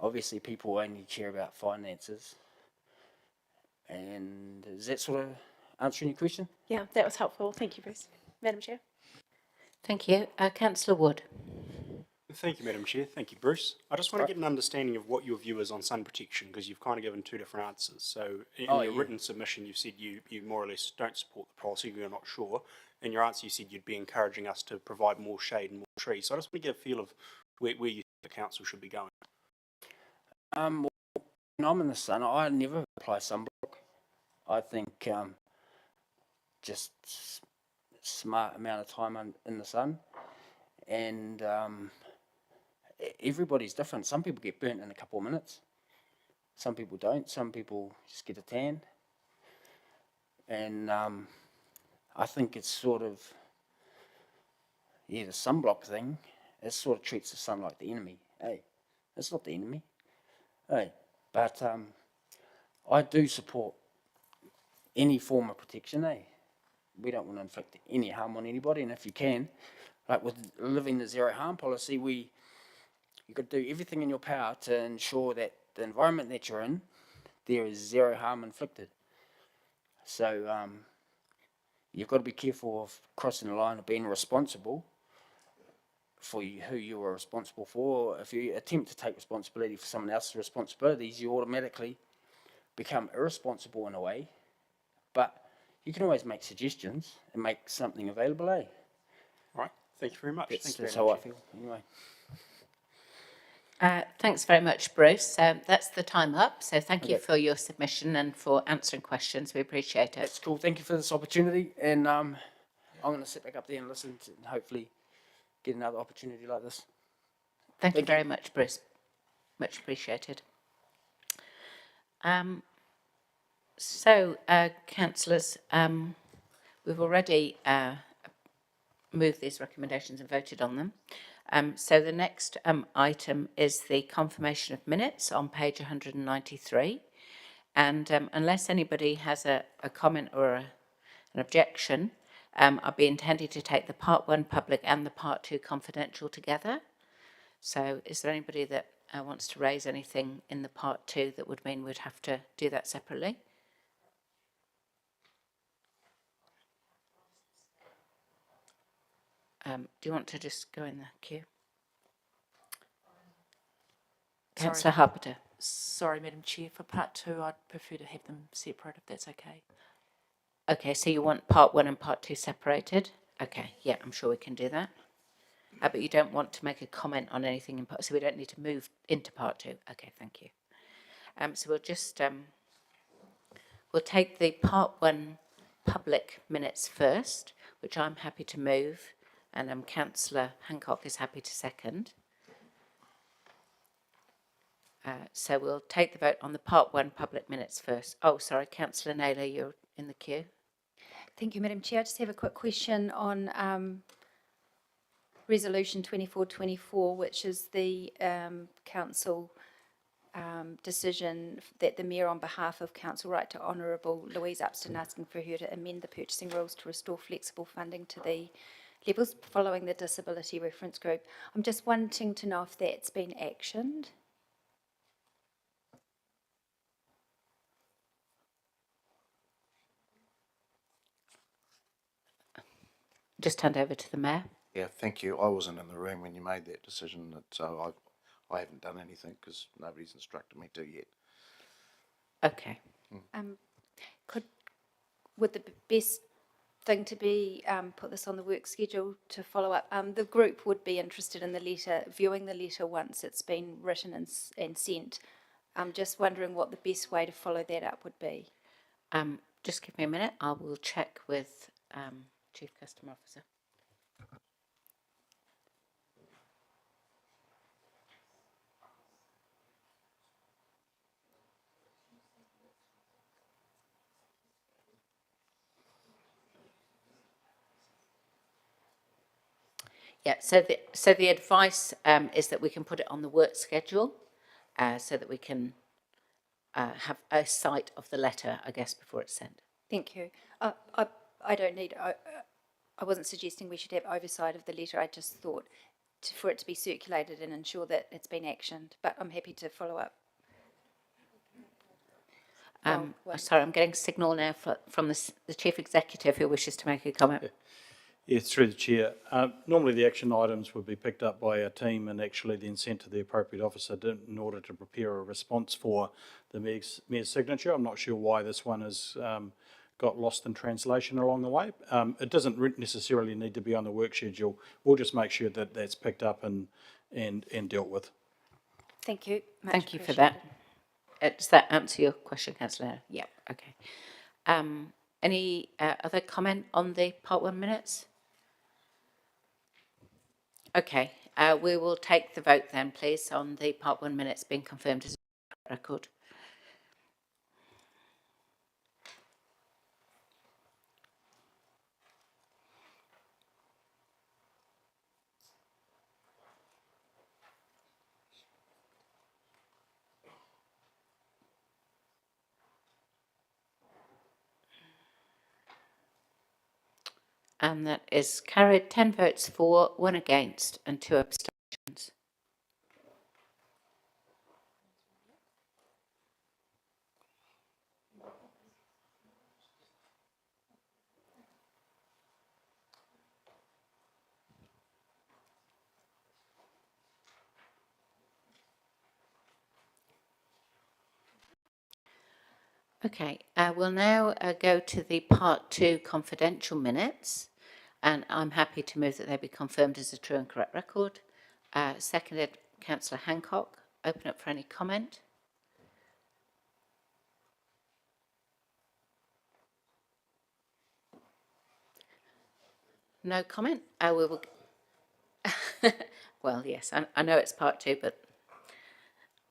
obviously people only care about finances. And is that sort of answering your question? Yeah, that was helpful. Thank you, Bruce. Madam Chair. Thank you. Councillor Wood. Thank you, Madam Chair. Thank you, Bruce. I just want to get an understanding of what your view is on sun protection, because you've kind of given two different answers. So in your written submission, you've said you more or less don't support the policy, you're not sure. In your answer, you said you'd be encouraging us to provide more shade and more trees. So I just want to get a feel of where you think the council should be going. Well, when I'm in the sun, I never apply sunblock. I think just smart amount of time in the sun, and everybody's different. Some people get burnt in a couple of minutes. Some people don't. Some people just get a tan. And I think it's sort of, the sunblock thing, it sort of treats the sun like the enemy. Hey, it's not the enemy. Hey, but I do support any form of protection, eh? We don't want to inflict any harm on anybody, and if you can, like with living the zero harm policy, you've got to do everything in your power to ensure that the environment that you're in, there is zero harm inflicted. So you've got to be careful of crossing the line of being responsible for who you are responsible for. If you attempt to take responsibility for someone else's responsibilities, you automatically become irresponsible in a way. But you can always make suggestions and make something available, eh? All right. Thank you very much. That's how I feel, anyway. Thanks very much, Bruce. That's the time up. So thank you for your submission and for answering questions. We appreciate it. That's cool. Thank you for this opportunity. And I'm going to sit back up there and listen to, and hopefully get another opportunity like this. Thank you very much, Bruce. Much appreciated. Councillors, we've already moved these recommendations and voted on them. So the next item is the confirmation of minutes on page 193. And unless anybody has a comment or an objection, I'll be intending to take the part 1 public and the part 2 confidential together. So is there anybody that wants to raise anything in the part 2 that would mean we'd have to do that separately? Do you want to just go in the queue? Councillor Harpiter. Sorry, Madam Chair, for part 2, I'd prefer to have them separate if that's okay. Okay, so you want part 1 and part 2 separated? Okay, yeah, I'm sure we can do that. But you don't want to make a comment on anything in part, so we don't need to move into part 2. Okay, thank you. So we'll just, we'll take the part 1 public minutes first, which I'm happy to move, and Councillor Hancock is happy to second. So we'll take the vote on the part 1 public minutes first. Oh, sorry, Councillor Naylor, you're in the queue. Thank you, Madam Chair. I just have a quick question on Resolution 2424, which is the council decision that the Mayor, on behalf of Council Right to Honourable Louise Upston, asking for her to amend the purchasing rules to restore flexible funding to the levels following the Disability Reference Group. I'm just wanting to know if that's been actioned. Just hand over to the Mayor. Yeah, thank you. I wasn't in the room when you made that decision, so I haven't done anything because nobody's instructed me to yet. Okay. Would the best thing to be put this on the work schedule to follow up? The group would be interested in the letter, viewing the letter once it's been written and sent. I'm just wondering what the best way to follow that up would be. Just give me a minute. I will check with Chief Customer Officer. Yeah, so the advice is that we can put it on the work schedule, so that we can have a sight of the letter, I guess, before it's sent. Thank you. I don't need, I wasn't suggesting we should have oversight of the letter. I just thought for it to be circulated and ensure that it's been actioned, but I'm happy to follow up. Sorry, I'm getting signal now from the Chief Executive who wishes to make a comment. Yeah, through the chair. Normally the action items would be picked up by our team and actually then sent to the appropriate officer in order to prepare a response for the mayor's signature. I'm not sure why this one has got lost in translation along the way. It doesn't necessarily need to be on the work schedule. We'll just make sure that that's picked up and dealt with. Thank you. Thank you for that. Does that answer your question, Councillor? Yep, okay. Any other comment on the Part 1 minutes? Okay, we will take the vote then, please, on the Part 1 minutes being confirmed as a record. And that is carried 10 votes for, 1 against and 2 abstentions. Okay, we'll now go to the Part 2 confidential minutes, and I'm happy to move that they be confirmed as a true and correct record. Seconded, Councillor Hancock. Open up for any comment. No comment? We will. Well, yes, I know it's Part 2, but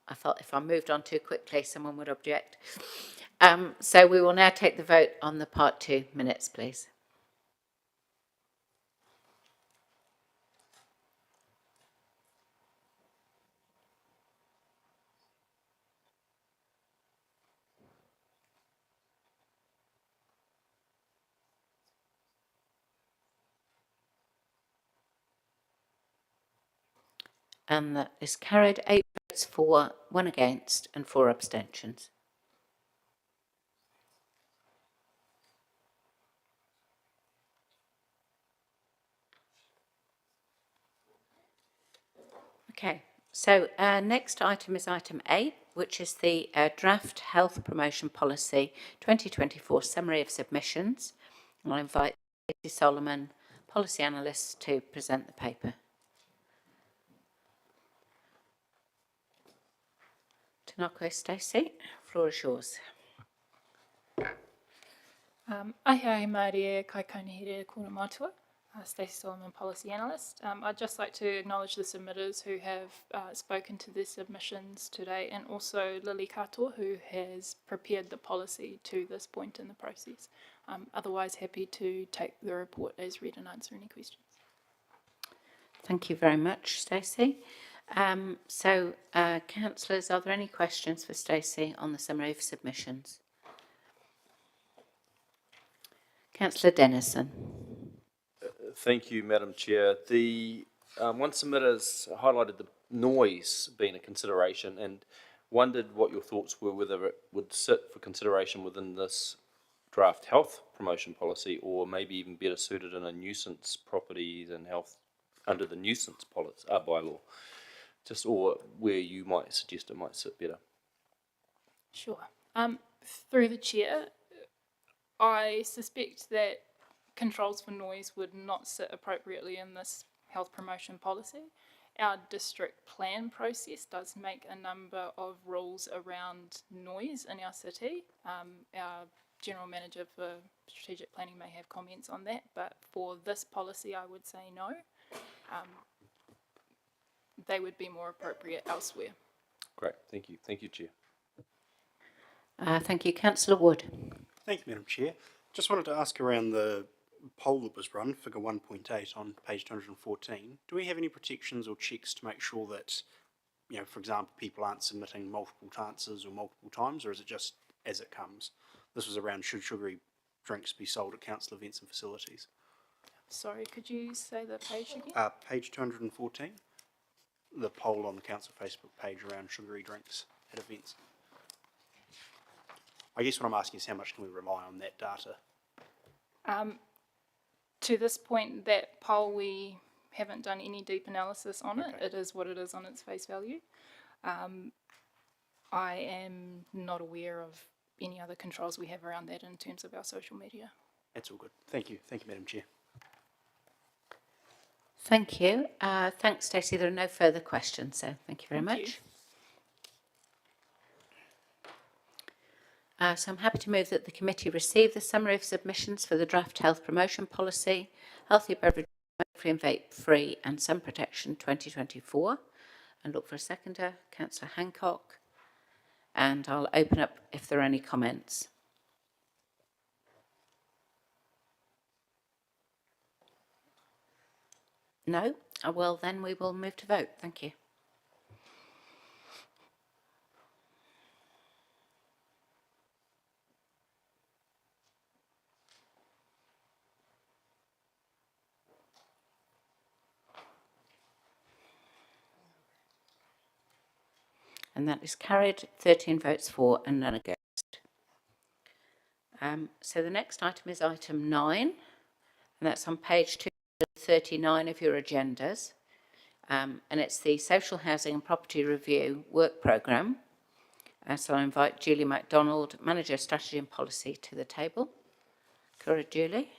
I thought if I moved on too quickly, someone would object. So we will now take the vote on the Part 2 minutes, please. And that is carried 8 votes for, 1 against and 4 abstentions. Okay, so next item is item 8, which is the draft health promotion policy 2024 summary of submissions. I'll invite Stacey Solomon, policy analyst, to present the paper. Tēnā Stacey, floor is yours. Ahia Maria kai Kainihere Kura Matua, Stacey Solomon, Policy Analyst. I'd just like to acknowledge the submitters who have spoken to their submissions today, and also Lily Katoa, who has prepared the policy to this point in the process. Otherwise, happy to take the report as read and answer any questions. Thank you very much, Stacey. Councillors, are there any questions for Stacey on the summary of submissions? Councillor Dennison. Thank you, Madam Chair. The one submitter has highlighted the noise being a consideration and wondered what your thoughts were, whether it would sit for consideration within this draft health promotion policy, or maybe even better suited in a nuisance properties and health under the nuisance policy, bylaw, just or where you might suggest it might sit better. Sure. Through the chair, I suspect that controls for noise would not sit appropriately in this health promotion policy. Our district plan process does make a number of rules around noise in our city. Our General Manager for strategic planning may have comments on that, but for this policy, I would say no. They would be more appropriate elsewhere. Great, thank you. Thank you, Chair. Thank you. Councillor Wood. Thank you, Madam Chair. Just wanted to ask around the poll that was run, figure 1.8 on page 214. Do we have any protections or checks to make sure that, you know, for example, people aren't submitting multiple answers or multiple times, or is it just as it comes? This was around should sugary drinks be sold at council events and facilities. Sorry, could you say the page again? Page 214, the poll on the council Facebook page around sugary drinks at events. I guess what I'm asking is how much can we rely on that data? To this point, that poll, we haven't done any deep analysis on it. It is what it is on its face value. I am not aware of any other controls we have around that in terms of our social media. That's all good. Thank you. Thank you, Madam Chair. Thank you. Thanks, Stacey. There are no further questions, so thank you very much. So I'm happy to move that the committee receive the summary of submissions for the draft health promotion policy, healthy beverage, smoke-free and vape-free and sun protection 2024, and look for a seconder, Councillor Hancock, and I'll open up if there are any comments. No? Well, then we will move to vote. Thank you. And that is carried, 13 votes for and none against. So the next item is item 9, and that's on page 239 of your agendas. And it's the Social Housing and Property Review Work Programme. So I invite Julie MacDonald, Manager Strategy and Policy, to the table. Cora Julie.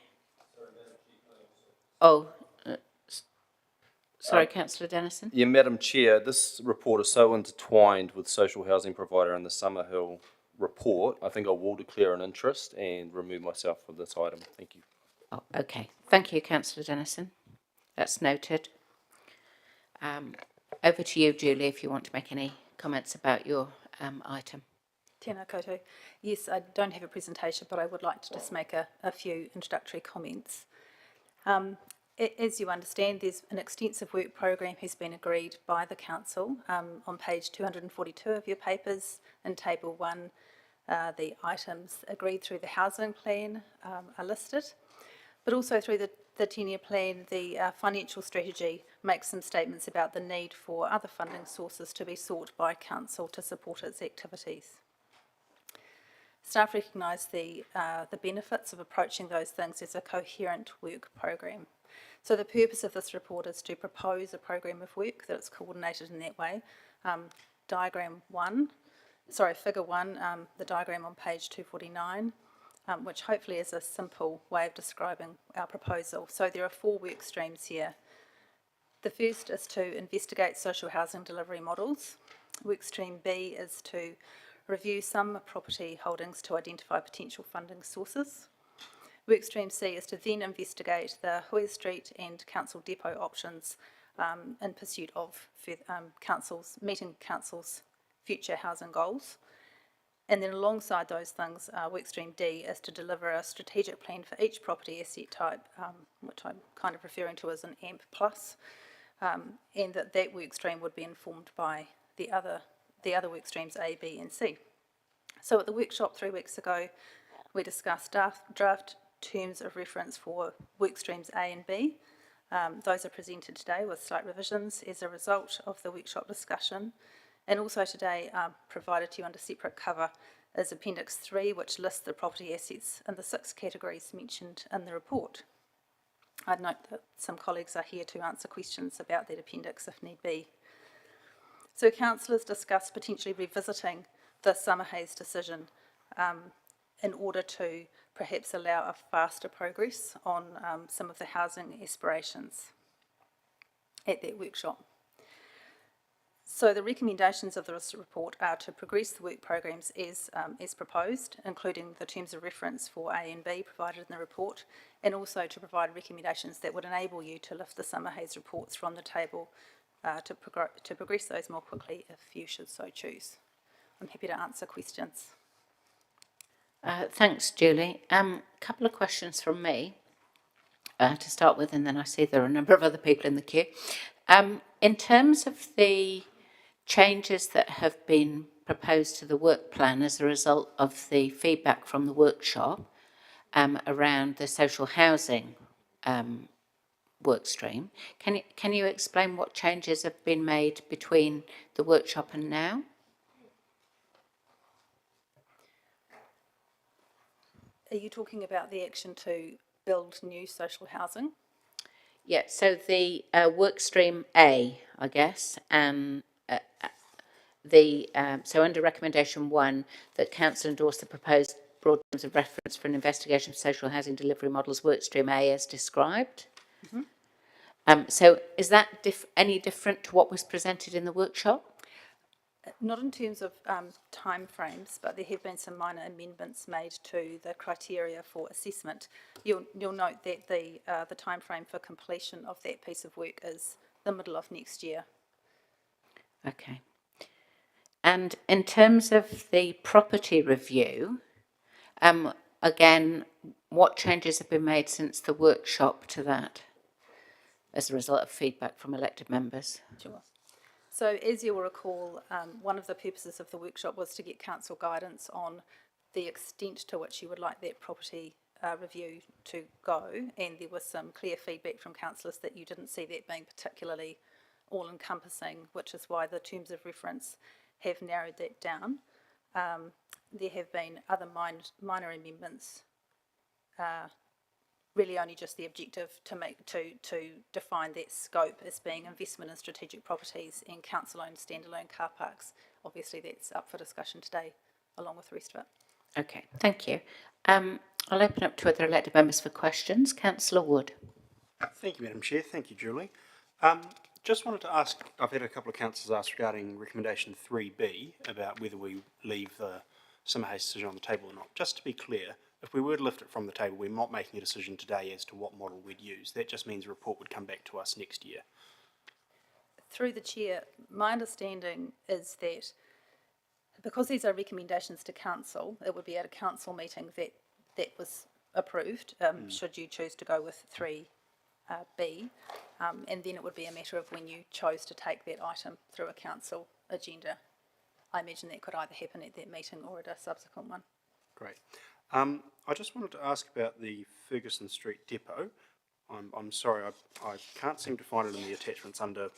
Sorry, Councillor Dennison. Yeah, Madam Chair, this report is so intertwined with social housing provider and the Summerhill report, I think I will declare an interest and remove myself from this item. Thank you. Oh, okay. Thank you, Councillor Dennison. That's noted. Over to you, Julie, if you want to make any comments about your item. Tēnā koutou. Yes, I don't have a presentation, but I would like to just make a few introductory comments. As you understand, there's an extensive work program has been agreed by the council. On page 242 of your papers, in table 1, the items agreed through the housing plan are listed, but also through the 10-year plan, the financial strategy makes some statements about the need for other funding sources to be sought by council to support its activities. Staff recognise the benefits of approaching those things as a coherent work program. So the purpose of this report is to propose a program of work that is coordinated in that way. Figure 1, the diagram on page 249, which hopefully is a simple way of describing our proposal. So there are 4 work streams here. The first is to investigate social housing delivery models. Work stream B is to review some property holdings to identify potential funding sources. Work stream C is to then investigate the Huia Street and Council Depot options in pursuit of meeting Council's future housing goals. And then alongside those things, work stream D is to deliver a strategic plan for each property asset type, which I'm kind of referring to as an AMP+, and that work stream would be informed by the other work streams A, B and C. So at the workshop 3 weeks ago, we discussed draft terms of reference for work streams A and B. Those are presented today with slight revisions as a result of the workshop discussion. And also today, provided to you under separate cover, is Appendix 3, which lists the property assets in the 6 categories mentioned in the report. I'd note that some colleagues are here to answer questions about that appendix if need be. So councillors discussed potentially revisiting the Summerhays decision in order to perhaps allow a faster progress on some of the housing aspirations at that workshop. So the recommendations of this report are to progress the work programs as proposed, including the terms of reference for A and B provided in the report, and also to provide recommendations that would enable you to lift the summer haze reports from the table to progress those more quickly if you should so choose. I'm happy to answer questions. Thanks, Julie. Couple of questions from me to start with, and then I see there are a number of other people in the queue. In terms of the changes that have been proposed to the work plan as a result of the feedback from the workshop around the social housing work stream, can you explain what changes have been made between the workshop and now? Are you talking about the action to build new social housing? Yeah, so the work stream A, I guess, so under recommendation 1, that council endorse the proposed broad terms of reference for an investigation of social housing delivery models, work stream A as described. So is that any different to what was presented in the workshop? Not in terms of timeframes, but there have been some minor amendments made to the criteria for assessment. You'll note that the timeframe for completion of that piece of work is the middle of next year. Okay. And in terms of the property review, again, what changes have been made since the workshop to that as a result of feedback from elected members? Sure. So as you will recall, one of the purposes of the workshop was to get council guidance on the extent to which you would like that property review to go, and there was some clear feedback from councillors that you didn't see that being particularly all-encompassing, which is why the terms of reference have narrowed that down. There have been other minor amendments, really only just the objective to define that scope as being investment in strategic properties and council-owned standalone car parks. Obviously, that's up for discussion today, along with the rest of it. Okay, thank you. I'll open up to other elected members for questions. Councillor Wood. Thank you, Madam Chair. Thank you, Julie. Just wanted to ask, I've had a couple of councillors ask regarding recommendation 3B about whether we leave the summer haze decision on the table or not. Just to be clear, if we were to lift it from the table, we're not making a decision today as to what model we'd use. That just means a report would come back to us next year. Through the chair, my understanding is that because these are recommendations to council, it would be at a council meeting that was approved, should you choose to go with 3B, and then it would be a matter of when you chose to take that item through a council agenda. I imagine that could either happen at that meeting or at a subsequent one. Great. I just wanted to ask about the Ferguson Street depot. I'm sorry, I can't seem to find it in the attachments under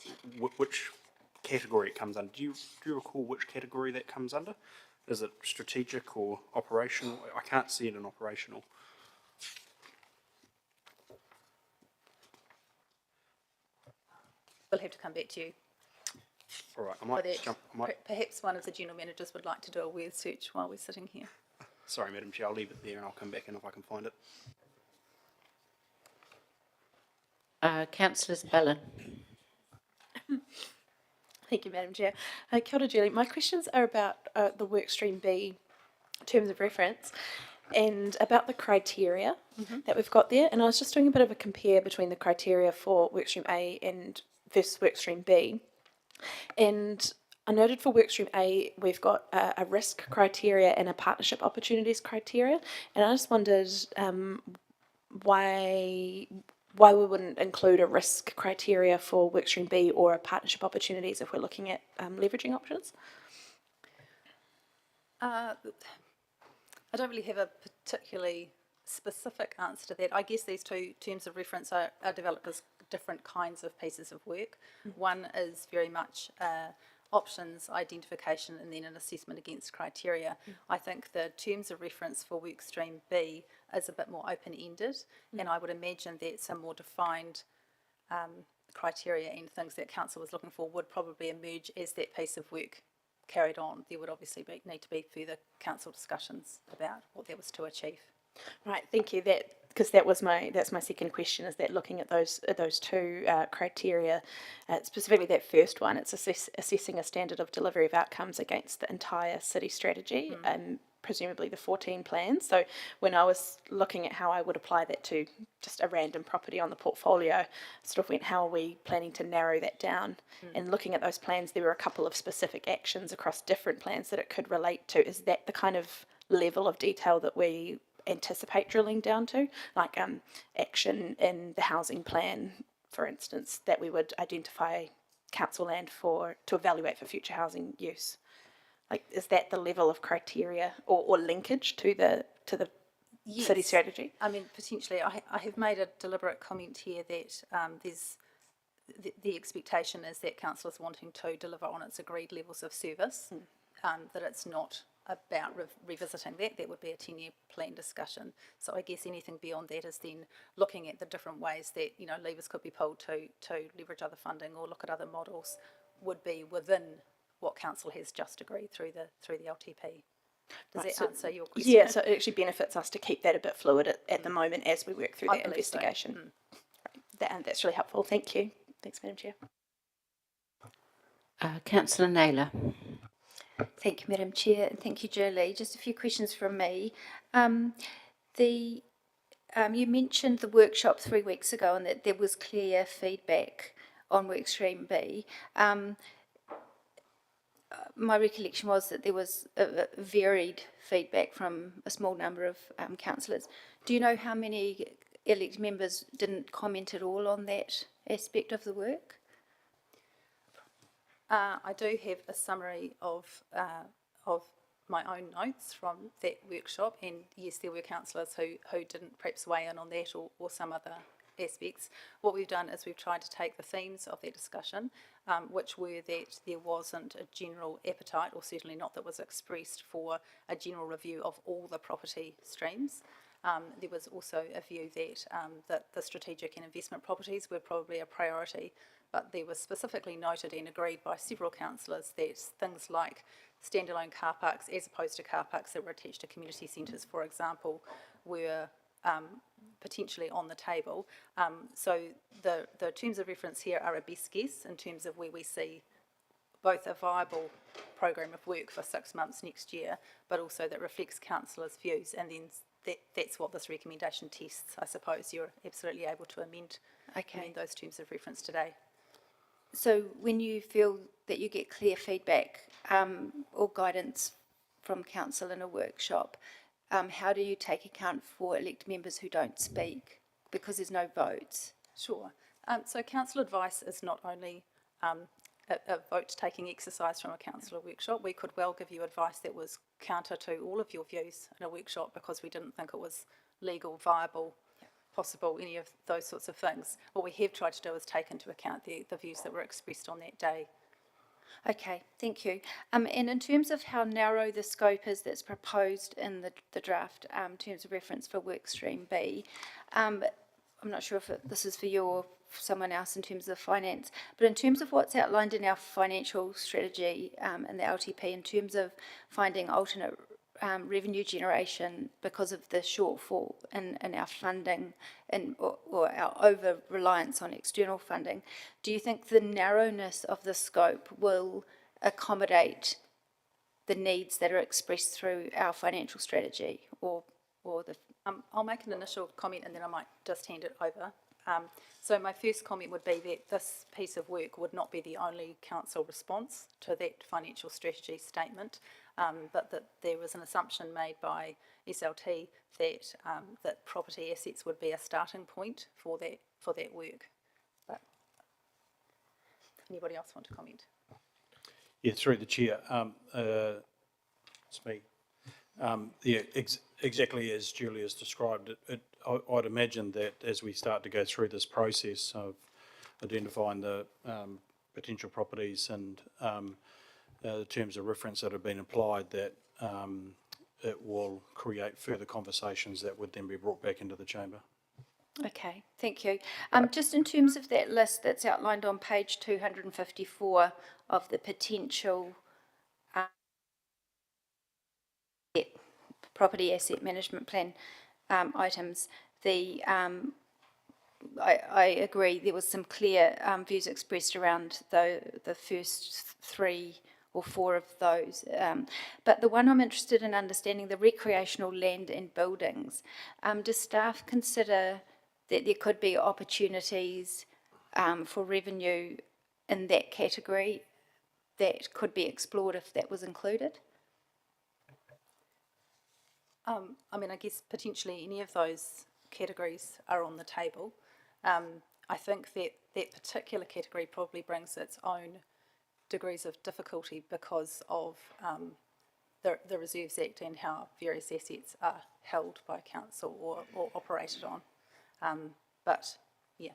which category it comes under. Do you recall which category that comes under? Is it strategic or operational? I can't see it in operational. We'll have to come back to you. All right, I might Perhaps one of the general managers would like to do a word search while we're sitting here. Sorry, Madam Chair, I'll leave it there and I'll come back in if I can find it. Councillor Bellin. Thank you, Madam Chair. Kia ora, Julie. My questions are about the Workstream B terms of reference and about the criteria that we've got there. And I was just doing a bit of a compare between the criteria for Workstream A and versus Workstream B. And I noted for Workstream A, we've got a risk criteria and a partnership opportunities criteria. And I just wondered why we wouldn't include a risk criteria for Workstream B or a partnership opportunities if we're looking at leveraging options? I don't really have a particularly specific answer to that. I guess these two terms of reference are developed as different kinds of pieces of work. One is very much options identification and then an assessment against criteria. I think the terms of reference for Workstream B is a bit more open-ended, and I would imagine that some more defined criteria and things that council was looking for would probably emerge as that piece of work carried on. There would obviously need to be further council discussions about what that was to achieve. Right, thank you. That because that's my second question, is that looking at those two criteria, specifically that first one, it's assessing a standard of delivery of outcomes against the entire city strategy, and presumably the 14 plans. So when I was looking at how I would apply that to just a random property on the portfolio, sort of went, how are we planning to narrow that down? And looking at those plans, there were a couple of specific actions across different plans that it could relate to. Is that the kind of level of detail that we anticipate drilling down to? Like action in the housing plan, for instance, that we would identify council land to evaluate for future housing use. Like, is that the level of criteria or linkage to the city Yes. strategy? I mean, potentially, I have made a deliberate comment here that there's the expectation is that council is wanting to deliver on its agreed levels of service, that it's not about revisiting that. That would be a 10-year plan discussion. So I guess anything beyond that is then looking at the different ways that, you know, levers could be pulled to leverage other funding or look at other models, would be within what council has just agreed through the LTP. Does that answer your question? Yeah, so it actually benefits us to keep that a bit fluid at the moment as we work through I that believe so. investigation. Right. That's really helpful. Thank you. Thanks, Madam Chair. Councillor Naylor. Thank you, Madam Chair, and thank you, Julie. Just a few questions from me. You mentioned the workshop 3 weeks ago and that there was clear feedback on Workstream B. My recollection was that there was a varied feedback from a small number of councillors. Do you know how many elected members didn't comment at all on that aspect of the work? I do have a summary of my own notes from that workshop, and yes, there were councillors who didn't perhaps weigh in on that or some other aspects. What we've done is we've tried to take the themes of that discussion, which were that there wasn't a general appetite, or certainly not that was expressed, for a general review of all the property streams. There was also a view that the strategic and investment properties were probably a priority, but there was specifically noted and agreed by several councillors that things like standalone car parks, as opposed to car parks that were attached to community centres, for example, were potentially on the table. So the terms of reference here are a best guess in terms of where we see both a viable program of work for 6 months next year, but also that reflects councillors' views, and then that's what this recommendation tests. I suppose you're absolutely able to amend those terms of reference today. So when you feel that you get clear feedback or guidance from council in a workshop, how do you take account for elected members who don't speak because there's no votes? Sure. So council advice is not only a vote-taking exercise from a councillor workshop. We could well give you advice that was counter to all of your views in a workshop because we didn't think it was legal, viable, possible, any of those sorts of things. What we have tried to do is take into account the views that were expressed on that day. Okay, thank you. And in terms of how narrow the scope is that's proposed in the draft terms of reference for Workstream B, I'm not sure if this is for you or for someone else in terms of finance, but in terms of what's outlined in our financial strategy and the LTP, in terms of finding alternate revenue generation because of the shortfall in our funding or our over-reliance on external funding, do you think the narrowness of the scope will accommodate the needs that are expressed through our financial strategy or the... I'll make an initial comment and then I might just hand it over. So my first comment would be that this piece of work would not be the only council response to that financial strategy statement, but that there was an assumption made by SLT that property assets would be a starting point for that work. But anybody else want to comment? Yeah, through the chair. It's me. Yeah, exactly as Julie has described it, I'd imagine that as we start to go through this process of identifying the potential properties and the terms of reference that have been applied, that it will create further conversations that would then be brought back into the chamber. Okay, thank you. Just in terms of that list that's outlined on page 254 of the potential property asset management plan items, I agree, there was some clear views expressed around the first 3 or 4 of those. But the one I'm interested in understanding, the recreational land and buildings, does staff consider that there could be opportunities for revenue in that category that could be explored if that was included? I mean, I guess potentially any of those categories are on the table. I think that that particular category probably brings its own degrees of difficulty because of the Reserves Act and how various assets are held by council or operated on. But yeah,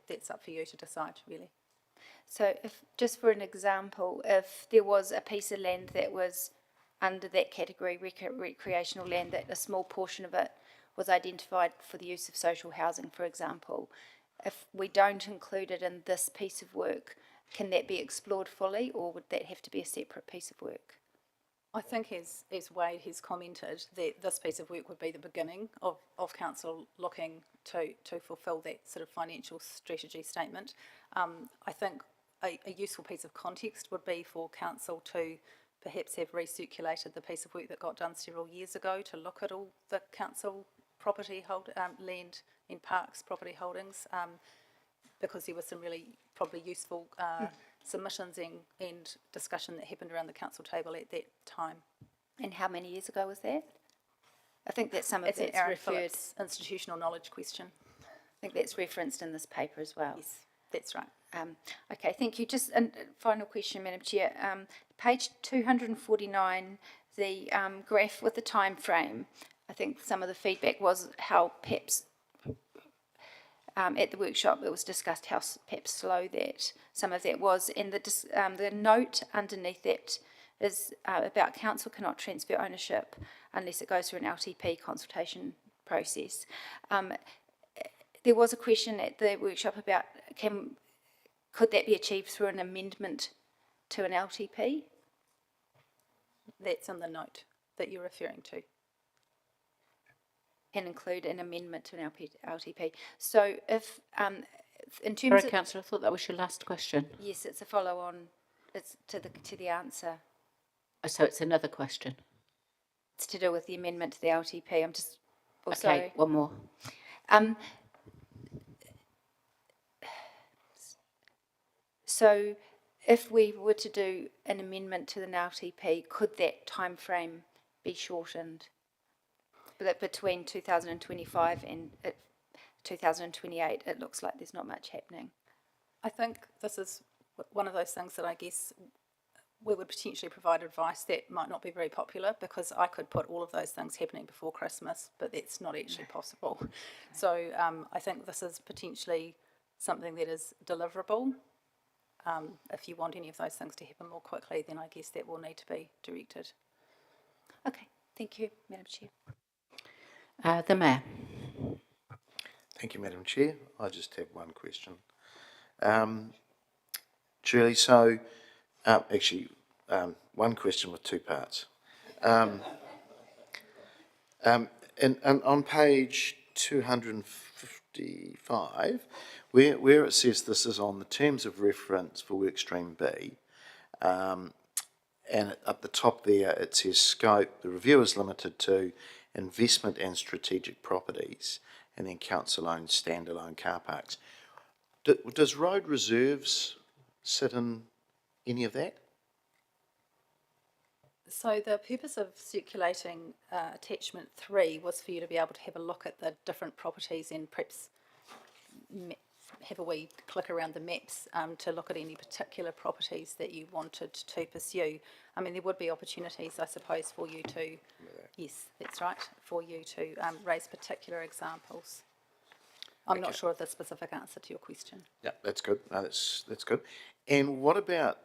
that's up for you to decide, really. So if, just for an example, if there was a piece of land that was under that category, recreational land, that a small portion of it was identified for the use of social housing, for example, if we don't include it in this piece of work, can that be explored fully, or would that have to be a separate piece of work? I think as Wade has commented, that this piece of work would be the beginning of council looking to fulfil that sort of financial strategy statement. I think a useful piece of context would be for council to perhaps have recirculated the piece of work that got done several years ago to look at all the council property land in parks property holdings, because there were some really probably useful submissions and discussion that happened around the council table at that time. And how many years ago was that? I think that some of It's an that's Aaron referred. Phillips institutional knowledge question. I think that's referenced in this paper as well. Yes, that's right. Okay, thank you. Just a final question, Madam Chair. Page 249, the graph with the time frame. I think some of the feedback was how perhaps at the workshop it was discussed how perhaps slow that some of that was, and the note underneath that is about council cannot transfer ownership unless it goes through an LTP consultation process. There was a question at the workshop about could that be achieved through an amendment to an LTP? That's in the note that you're referring to. And include an amendment to an LTP. So if, in terms Sorry, of... Councillor, I thought that was your last question. Yes, it's a follow-on, it's to the answer. Oh, so it's another question. It's to do with the amendment to the LTP. I'm just... Oh, Okay, sorry. one more. So if we were to do an amendment to the LTP, could that time frame be shortened? That between 2025 and 2028, it looks like there's not much happening. I think this is one of those things that I guess we would potentially provide advice that might not be very popular, because I could put all of those things happening before Christmas, but that's not actually possible. So I think this is potentially something that is deliverable. If you want any of those things to happen more quickly, then I guess that will need to be directed. Okay, thank you, Madam Chair. The Mayor. Thank you, Madam Chair. I just have one question. Julie, so one question with 2 parts. And on page 255, where it says this is on the terms of reference for workstream B, and at the top there it says scope, the review is limited to investment and strategic properties, and then council-owned standalone car parks. Does road reserves sit in any of that? So the purpose of circulating attachment 3 was for you to be able to have a look at the different properties and perhaps have a wee click around the maps to look at any particular properties that you wanted to pursue. I mean, there would be opportunities, I suppose, for you to, yes, that's right, for you to raise particular examples. I'm not sure of the specific answer to your question. Yeah, that's good. No, that's good. And what about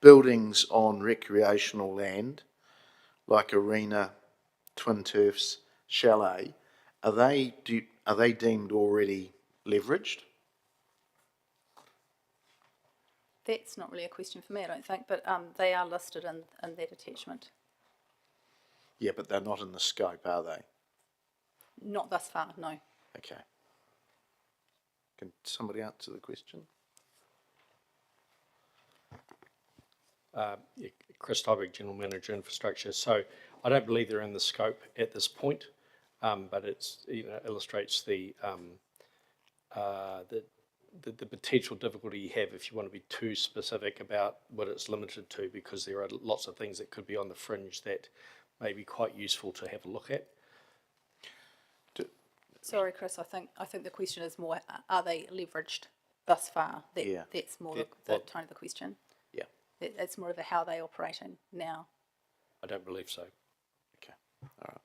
buildings on recreational land, like arena, twin turfs, chalet? Are they deemed already leveraged? That's not really a question for me, I don't think, but they are listed in that attachment. Yeah, but they're not in the scope, are they? Not thus far, no. Okay. Can somebody answer the question? Yeah, Chris Tyberg, General Manager Infrastructure. So I don't believe they're in the scope at this point, but it's, illustrates the potential difficulty you have if you want to be too specific about what it's limited to, because there are lots of things that could be on the fringe that may be quite useful to have a look at. Sorry, Chris, I think the question is more, are they leveraged thus far? That's more the tone of the question. Yeah. It's more of a how they operating now. I don't believe so. Okay, all right.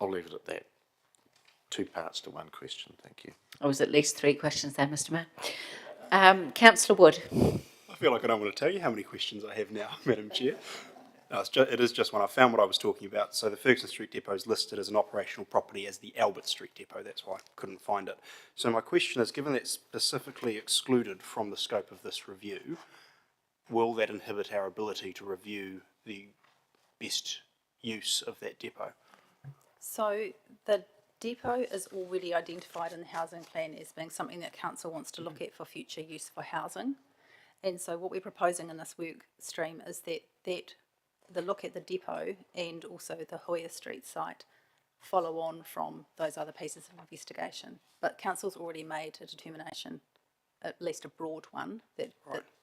I'll leave it at that. 2 parts to one question, thank you. Oh, was at least 3 questions there, Mr Mayor. Councillor Wood. I feel like I don't want to tell you how many questions I have now, Madam Chair. No, it is just one. I found what I was talking about. So the Ferguson Street Depot is listed as an operational property as the Albert Street Depot. That's why I couldn't find it. So my question is, given that's specifically excluded from the scope of this review, will that inhibit our ability to review the best use of that depot? So the depot is already identified in the housing plan as being something that council wants to look at for future use for housing. And so what we're proposing in this work stream is that the look at the depot and also the Hoya Street site follow on from those other pieces of investigation. But council's already made a determination, at least a broad one, that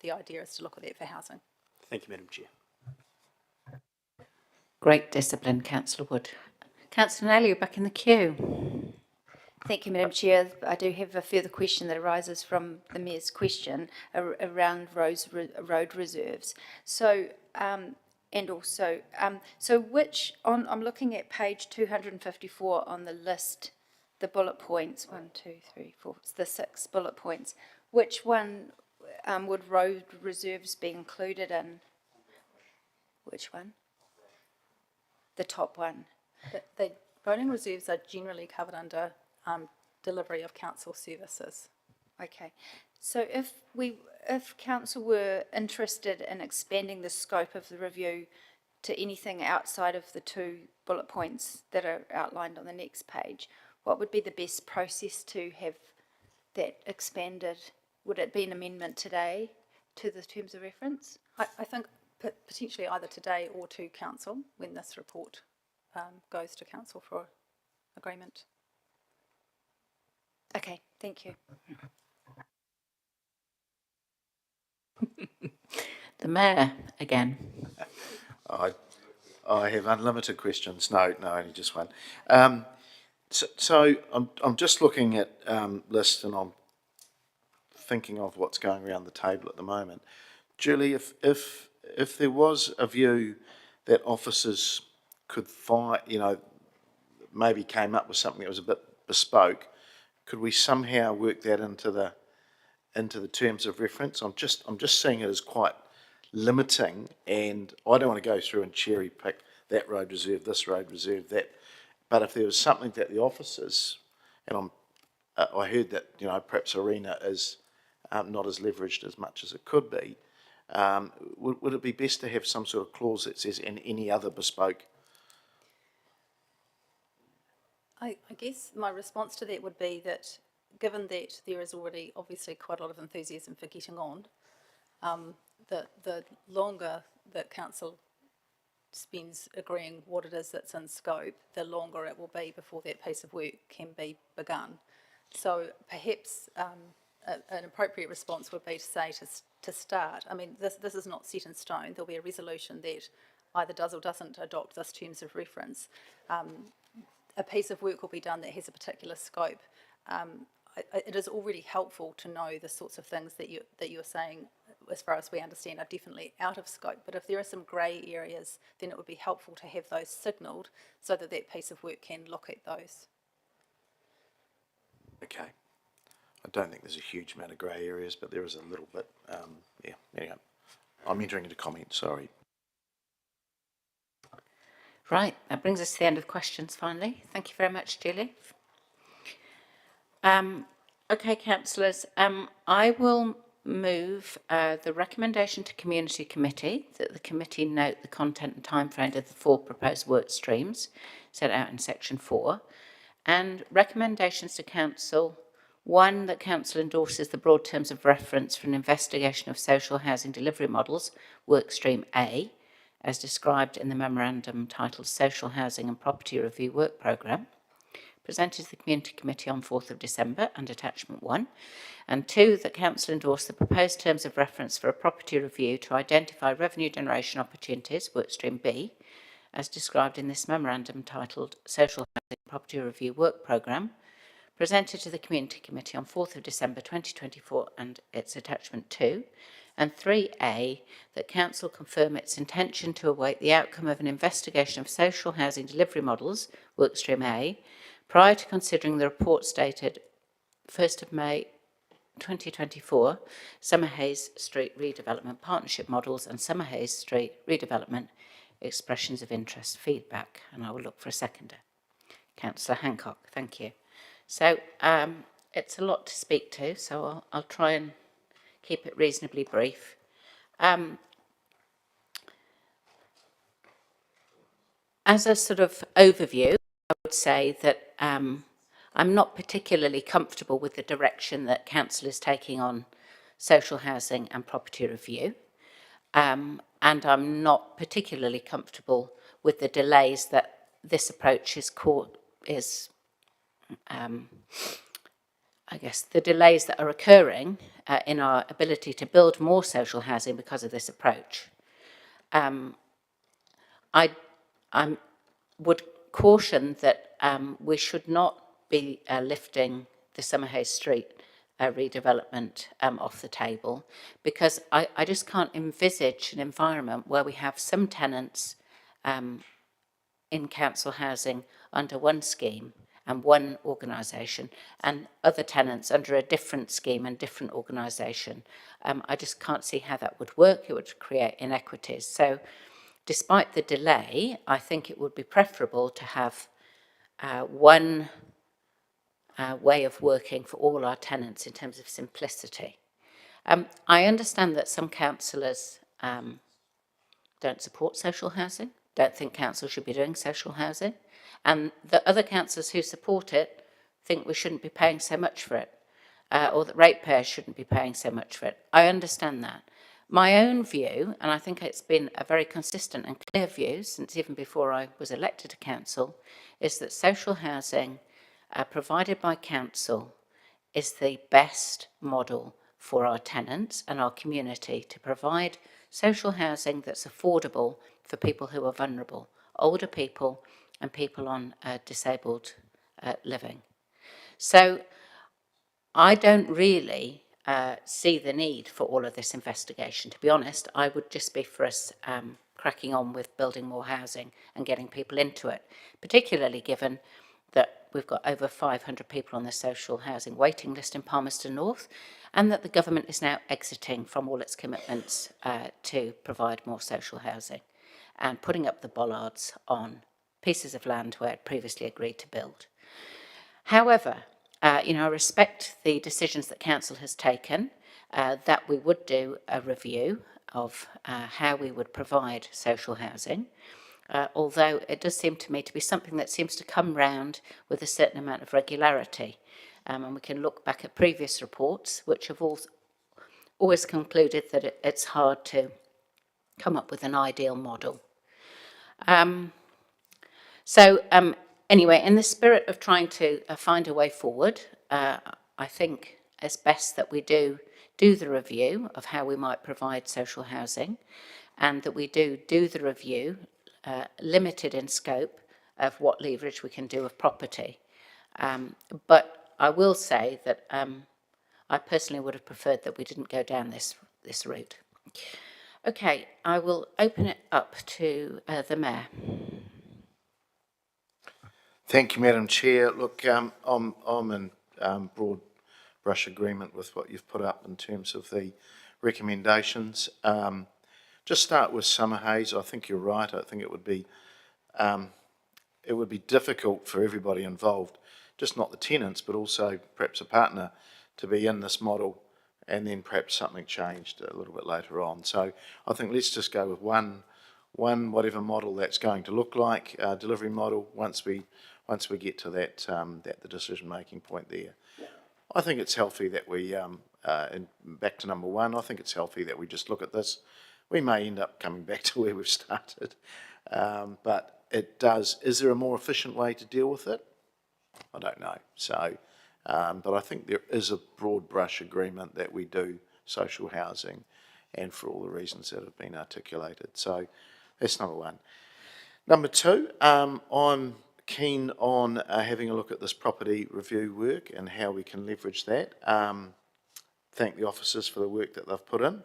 the idea is to look at that for housing. Thank you, Madam Chair. Great discipline, Councillor Wood. Councillor Nelly, you're back in the queue. Thank you, Madam Chair. I do have a further question that arises from the Mayor's question around road reserves. So, and also, so which, I'm looking at page 254 on the list, the bullet points, 1, 2, 3, 4, the 6 bullet points. Which one would road reserves be included in? Which one? The top one. The voting reserves are generally covered under delivery of council services. Okay, so if council were interested in expanding the scope of the review to anything outside of the 2 bullet points that are outlined on the next page, what would be the best process to have that expanded? Would it be an amendment today to the terms of reference? I think potentially either today or to council when this report goes to council for agreement. Okay, thank you. The Mayor again. I have unlimited questions. No, only just one. So I'm just looking at list, and I'm thinking of what's going around the table at the moment. Julie, if there was a view that officers could find, maybe came up with something that was a bit bespoke, could we somehow work that into the terms of reference? I'm just seeing it as quite limiting, and I don't want to go through and cherry pick that road reserve, this road reserve, that. But if there was something that the officers, and I heard that perhaps Arena is not as leveraged as much as it could be, would it be best to have some sort of clause that says in any other bespoke? I guess my response to that would be that given that there is already obviously quite a lot of enthusiasm for getting on, the longer that council spends agreeing what it is that's in scope, the longer it will be before that piece of work can be begun. So perhaps an appropriate response would be to say to start. I mean, this is not set in stone. There'll be a resolution that either does or doesn't adopt this terms of reference. A piece of work will be done that has a particular scope. It is already helpful to know the sorts of things that you're saying, as far as we understand, are definitely out of scope. But if there are some grey areas, then it would be helpful to have those signalled so that that piece of work can look at those. Okay. I don't think there's a huge amount of grey areas, but there is a little bit. Yeah, there you go. I'm entering into comment, sorry. Right, that brings us to the end of questions finally. Thank you very much, Julie. Okay, councillors, I will move the recommendation to Community Committee that the committee note the content and timeframe of the 4 proposed work streams set out in section 4, and recommendations to Council. 1, that Council endorses the broad terms of reference for an investigation of social housing delivery models, Workstream A, as described in the memorandum titled Social Housing and Property Review Work Programme, presented to the Community Committee on 4th of December and Attachment 1, and 2, that Council endorse the proposed terms of reference for a property review to identify revenue generation opportunities, Workstream B, as described in this memorandum titled Social Housing and Property Review Work Programme, presented to the Community Committee on 4th of December 2024 and its Attachment 2, and 3A, that Council confirm its intention to await the outcome of an investigation of social housing delivery models, Workstream A, prior to considering the report stated 1st of May 2024, Summerhays Street Redevelopment Partnership Models and Summerhays Street Redevelopment Expressions of Interest Feedback. And I will look for a seconder. Councillor Hancock, thank you. So it's a lot to speak to, so I'll try and keep it reasonably brief. As a sort of overview, I would say that I'm not particularly comfortable with the direction that Council is taking on social housing and property review. And I'm not particularly comfortable with the delays that this approach I guess the delays that are occurring in our ability to build more social housing because of this approach. I would caution that we should not be lifting the Summerhays Street redevelopment off the table, because I just can't envisage an environment where we have some tenants in council housing under one scheme and one organisation, and other tenants under a different scheme and different organisation. I just can't see how that would work. It would create inequities. So despite the delay, I think it would be preferable to have one way of working for all our tenants in terms of simplicity. I understand that some councillors don't support social housing, don't think council should be doing social housing, and the other councillors who support it think we shouldn't be paying so much for it, or that ratepayers shouldn't be paying so much for it. I understand that. My own view, and I think it's been a very consistent and clear view since even before I was elected to council, is that social housing provided by council is the best model for our tenants and our community to provide social housing that's affordable for people who are vulnerable, older people and people on disabled living. So I don't really see the need for all of this investigation. To be honest, I would just be for us cracking on with building more housing and getting people into it, particularly given that we've got over 500 people on the social housing waiting list in Palmerston North, and that the government is now exiting from all its commitments to provide more social housing and putting up the bollards on pieces of land where it previously agreed to build. However, I respect the decisions that council has taken, that we would do a review of how we would provide social housing, although it does seem to me to be something that seems to come round with a certain amount of regularity. And we can look back at previous reports, which have always concluded that it's hard to come up with an ideal model. Anyway, in the spirit of trying to find a way forward, I think it's best that we do the review of how we might provide social housing, and that we do the review limited in scope of what leverage we can do of property. But I will say that I personally would have preferred that we didn't go down this route. Okay, I will open it up to the Mayor. Thank you, Madam Chair. Look, I'm in broad brush agreement with what you've put up in terms of the recommendations. Just start with Summerhays. I think you're right. I think it would be difficult for everybody involved, just not the tenants, but also perhaps a partner, to be in this model and then perhaps something changed a little bit later on. So I think let's just go with one whatever model that's going to look like, delivery model, once we get to that, the decision-making point there. I think it's healthy that we, and back to number one, I think it's healthy that we just look at this. We may end up coming back to where we've started, but it does, is there a more efficient way to deal with it? I don't know. So, but I think there is a broad brush agreement that we do social housing, and for all the reasons that have been articulated. So that's number one. Number two, I'm keen on having a look at this property review work and how we can leverage that. Thank the officers for the work that they've put in.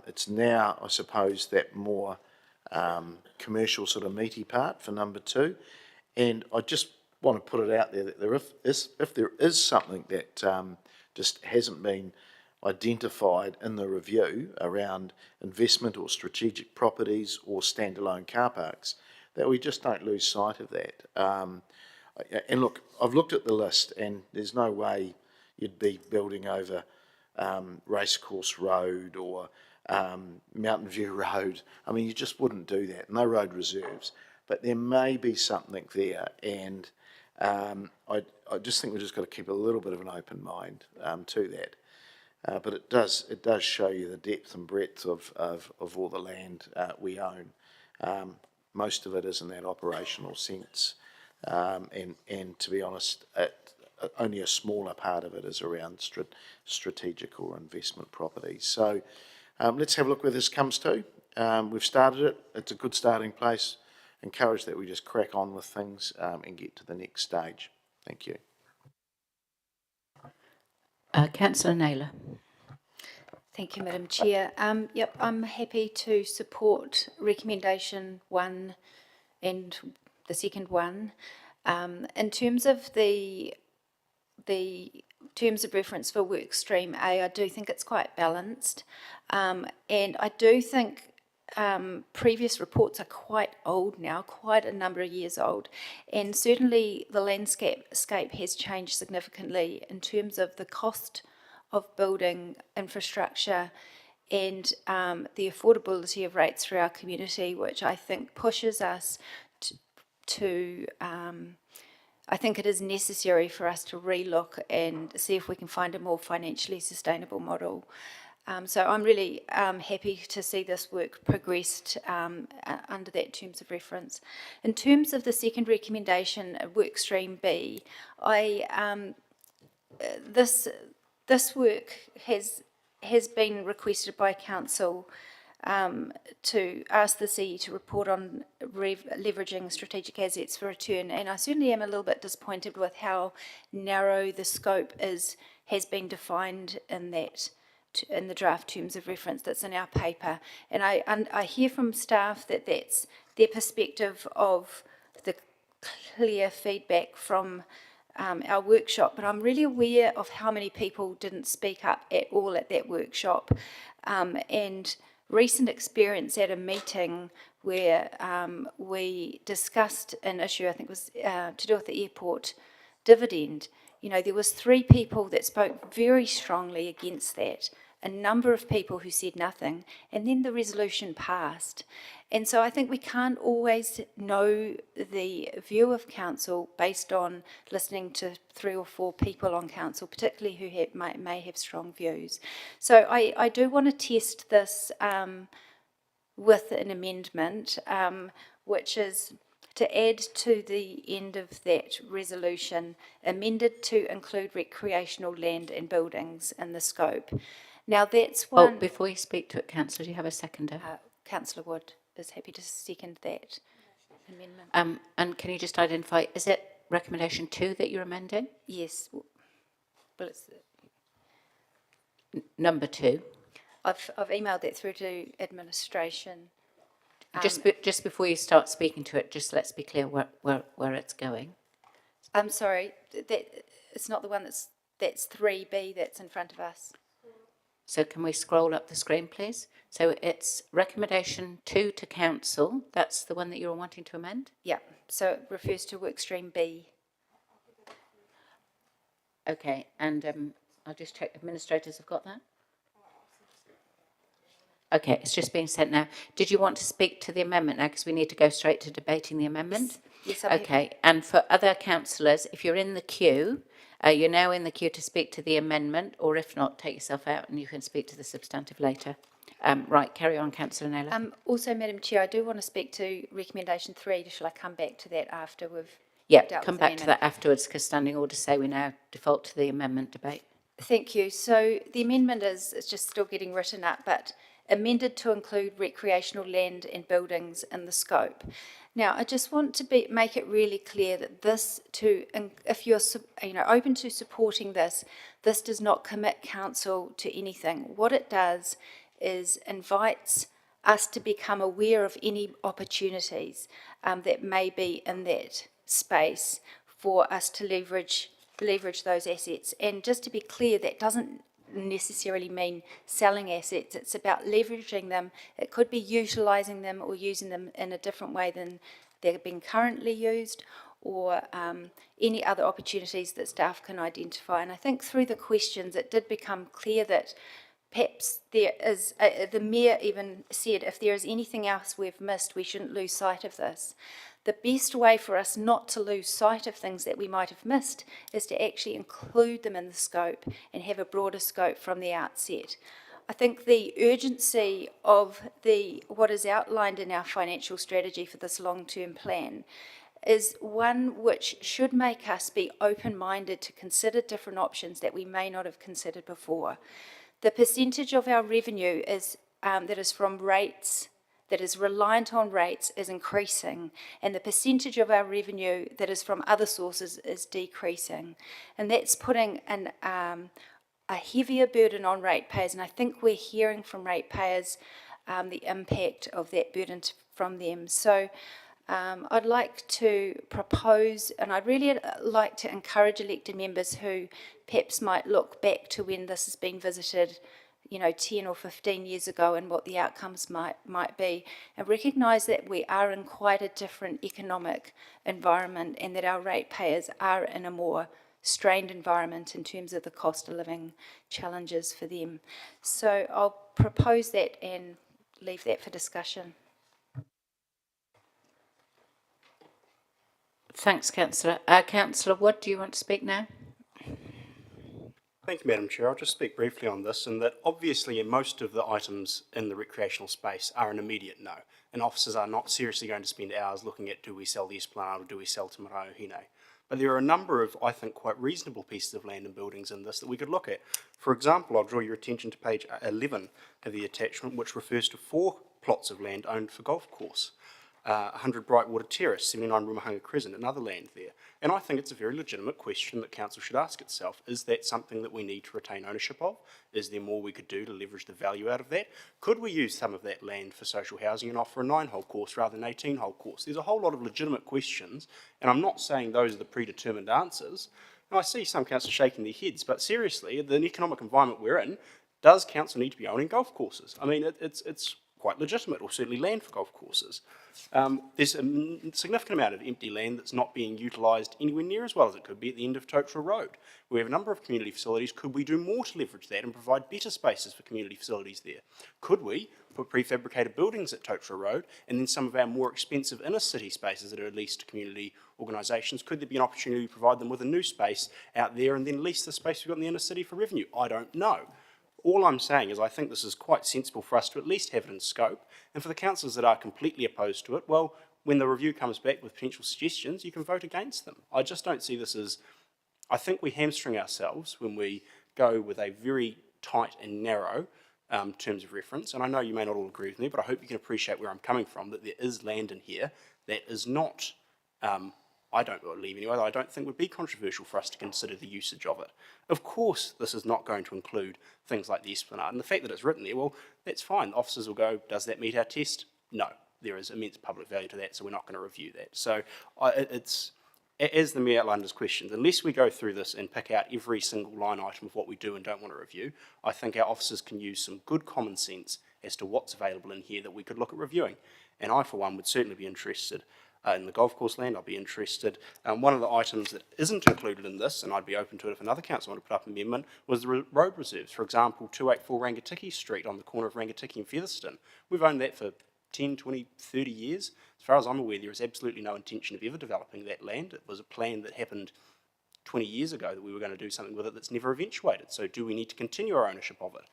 It's now, I suppose, that more commercial sort of meaty part for number two. And I just want to put it out there that if there is something that just hasn't been identified in the review around investment or strategic properties or standalone car parks, that we just don't lose sight of that. And look, I've looked at the list, and there's no way you'd be building over Racecourse Road or Mountain View Road. I mean, you just wouldn't do that. No road reserves. But there may be something there, and I just think we've just got to keep a little bit of an open mind to that. But it does show you the depth and breadth of all the land we own. Most of it is in that operational sense, and to be honest, only a smaller part of it is around strategic or investment properties. So let's have a look where this comes to. We've started it. It's a good starting place. Encourage that we just crack on with things and get to the next stage. Thank you. Councillor Naylor. Thank you, Madam Chair. Yep, I'm happy to support recommendation 1 and the second one. In terms of the terms of reference for work stream A, I do think it's quite balanced, and I do think previous reports are quite old now, quite a number of years old, and certainly the landscape has changed significantly in terms of the cost of building infrastructure and the affordability of rates for our community, which I think pushes us to I think it is necessary for us to relook and see if we can find a more financially sustainable model. So I'm really happy to see this work progressed under that terms of reference. In terms of the second recommendation, work stream B, this work has been requested by council to ask the CE to report on leveraging strategic assets for return, and I certainly am a little bit disappointed with how narrow the scope has been defined in the draft terms of reference that's in our paper. And I hear from staff that that's their perspective of the clear feedback from our workshop, but I'm really aware of how many people didn't speak up at all at that workshop. And recent experience at a meeting where we discussed an issue, I think it was to do with the airport dividend. You know, there was 3 people that spoke very strongly against that, a number of people who said nothing, and then the resolution passed. And so I think we can't always know the view of council based on listening to 3 or 4 people on council, particularly who may have strong views. So I do want to test this with an amendment, which is to add to the end of that resolution, amended to include recreational land and buildings in the scope. Now that's one... Oh, before you speak to it, Councillor, do you have a seconder? Councillor Wood is happy to second that amendment. And can you just identify, is it recommendation 2 that you're amending? Yes. Well, it's... Number 2. I've emailed that through to administration. Just before you start speaking to it, just let's be clear where it's going. I'm sorry, that it's not the one that's 3B that's in front of us. So can we scroll up the screen, please? So it's recommendation 2 to council. That's the one that you're wanting to amend? Yeah, so it refers to work stream B. Okay, and I'll just check administrators have got that. Okay, it's just being sent now. Did you want to speak to the amendment now, because we need to go straight to debating the amendment? Yes, I'm Okay, and for other councillors, if you're in the queue, you're now in the queue to speak to the amendment, or if not, take yourself out and you can speak to the substantive later. Right, carry on, Councillor Naylor. Also, Madam Chair, I do want to speak to recommendation 3. Shall I come back to that after we've Yeah, dealt come with the back to amendment? that afterwards, because standing orders say we now default to the amendment debate. Thank you. So the amendment is, it's just still getting written up, but amended to include recreational land and buildings in the scope. Now, I just want to make it really clear that this, if you're open to supporting this, this does not commit council to anything. What it does is invites us to become aware of any opportunities that may be in that space for us to leverage those assets. And just to be clear, that doesn't necessarily mean selling assets. It's about leveraging them. It could be utilising them or using them in a different way than they're being currently used, or any other opportunities that staff can identify. And I think through the questions it did become clear that perhaps there is, the Mayor even said, if there is anything else we've missed, we shouldn't lose sight of this. The best way for us not to lose sight of things that we might have missed is to actually include them in the scope and have a broader scope from the outset. I think the urgency of what is outlined in our financial strategy for this long-term plan is one which should make us be open-minded to consider different options that we may not have considered before. The percentage of our revenue that is from rates, that is reliant on rates, is increasing, and the percentage of our revenue that is from other sources is decreasing. And that's putting a heavier burden on ratepayers, and I think we're hearing from ratepayers the impact of that burden from them. So I'd like to propose, and I'd really like to encourage elected members who perhaps might look back to when this has been visited 10 or 15 years ago and what the outcomes might be, and recognise that we are in quite a different economic environment and that our ratepayers are in a more strained environment in terms of the cost of living challenges for them. So I'll propose that and leave that for discussion. Thanks, Councillor. Councillor Wood, do you want to speak now? Thank you, Madam Chair. I'll just speak briefly on this, and that obviously most of the items in the recreational space are an immediate no, and officers are not seriously going to spend hours looking at, do we sell the Esplanade or do we sell Te Maraohine? But there are a number of, I think, quite reasonable pieces of land and buildings in this that we could look at. For example, I'll draw your attention to page 11 of the attachment, which refers to 4 plots of land owned for golf course. 100 Brightwater Terrace, 79 Rumahanga Crescent, another land there. And I think it's a very legitimate question that council should ask itself. Is that something that we need to retain ownership of? Is there more we could do to leverage the value out of that? Could we use some of that land for social housing and offer a 9-hole course rather than an 18-hole course? There's a whole lot of legitimate questions, and I'm not saying those are the predetermined answers. And I see some councillors shaking their heads, but seriously, the economic environment we're in, does council need to be owning golf courses? I mean, it's quite legitimate, or certainly land for golf courses. There's a significant amount of empty land that's not being utilised anywhere near as well as it could be at the end of Totara Road. We have a number of community facilities. Could we do more to leverage that and provide better spaces for community facilities there? Could we put prefabricated buildings at Totara Road, and then some of our more expensive inner city spaces that are leased to community organisations, could there be an opportunity to provide them with a new space out there and then lease the space we've got in the inner city for revenue? I don't know. All I'm saying is I think this is quite sensible for us to at least have it in scope, and for the councillors that are completely opposed to it, well, when the review comes back with potential suggestions, you can vote against them. I just don't see this as, I think we hamstring ourselves when we go with a very tight and narrow terms of reference, and I know you may not all agree with me, but I hope you can appreciate where I'm coming from, that there is land in here that is not, I don't believe anyway, I don't think would be controversial for us to consider the usage of it. Of course, this is not going to include things like the Esplanade, and the fact that it's written there, well, that's fine. The officers will go, does that meet our test? No, there is immense public value to that, so we're not going to review that. So it's, as the Mayor outlined his questions, unless we go through this and pick out every single line item of what we do and don't want to review, I think our officers can use some good common sense as to what's available in here that we could look at reviewing. And I, for one, would certainly be interested in the golf course land, I'd be interested. One of the items that isn't included in this, and I'd be open to it if another council wanted to put up an amendment, was the road reserves. For example, 284 Rangatiki Street on the corner of Rangatiki and Featherston. We've owned that for 10, 20, 30 years. As far as I'm aware, there is absolutely no intention of ever developing that land. It was a plan that happened 20 years ago that we were going to do something with it that's never eventuated. So do we need to continue our ownership of it?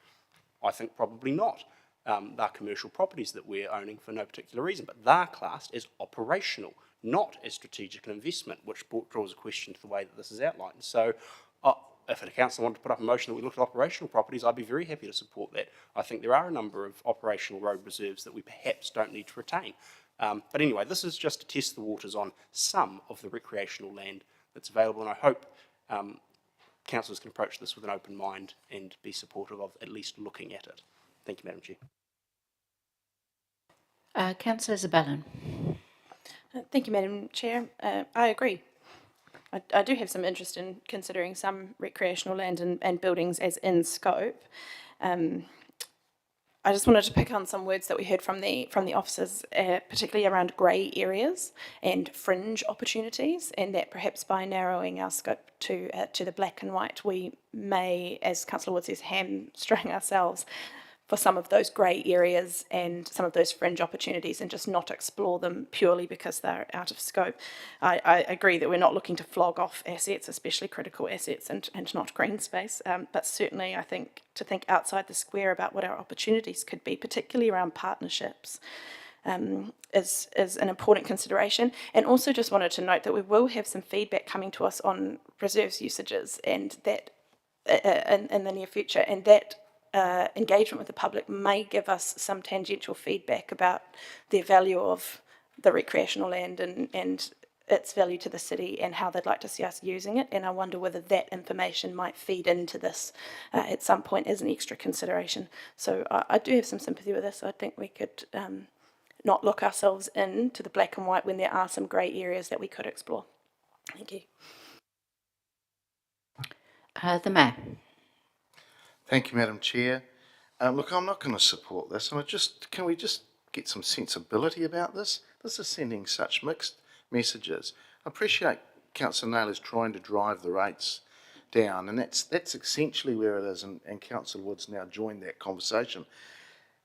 I think probably not. They're commercial properties that we're owning for no particular reason, but they're classed as operational, not as strategic an investment, which draws a question to the way that this is outlined. So if a council wanted to put up a motion that we looked at operational properties, I'd be very happy to support that. I think there are a number of operational road reserves that we perhaps don't need to retain. But anyway, this is just to test the waters on some of the recreational land that's available, and I hope councillors can approach this with an open mind and be supportive of at least looking at it. Thank you, Madam Chair. Councillor Zabellin. Thank you, Madam Chair. I agree. I do have some interest in considering some recreational land and buildings as in scope. I just wanted to pick on some words that we heard from the officers, particularly around grey areas and fringe opportunities, and that perhaps by narrowing our scope to the black and white, we may, as Councillor Wood says, hamstring ourselves for some of those grey areas and some of those fringe opportunities and just not explore them purely because they're out of scope. I agree that we're not looking to flog off assets, especially critical assets and not green space, but certainly I think to think outside the square about what our opportunities could be, particularly around partnerships, is an important consideration. And also just wanted to note that we will have some feedback coming to us on reserves usages and that in the near future, and that engagement with the public may give us some tangential feedback about the value of the recreational land and its value to the city and how they'd like to see us using it. And I wonder whether that information might feed into this at some point as an extra consideration. So I do have some sympathy with this. I think we could not look ourselves into the black and white when there are some grey areas that we could explore. Thank you. The Mayor. Thank you, Madam Chair. Look, I'm not going to support this. Can we just get some sensibility about this? This is sending such mixed messages. I appreciate Councillor Naylor is trying to drive the rates down, and that's essentially where it is, and Councillor Wood's now joined that conversation.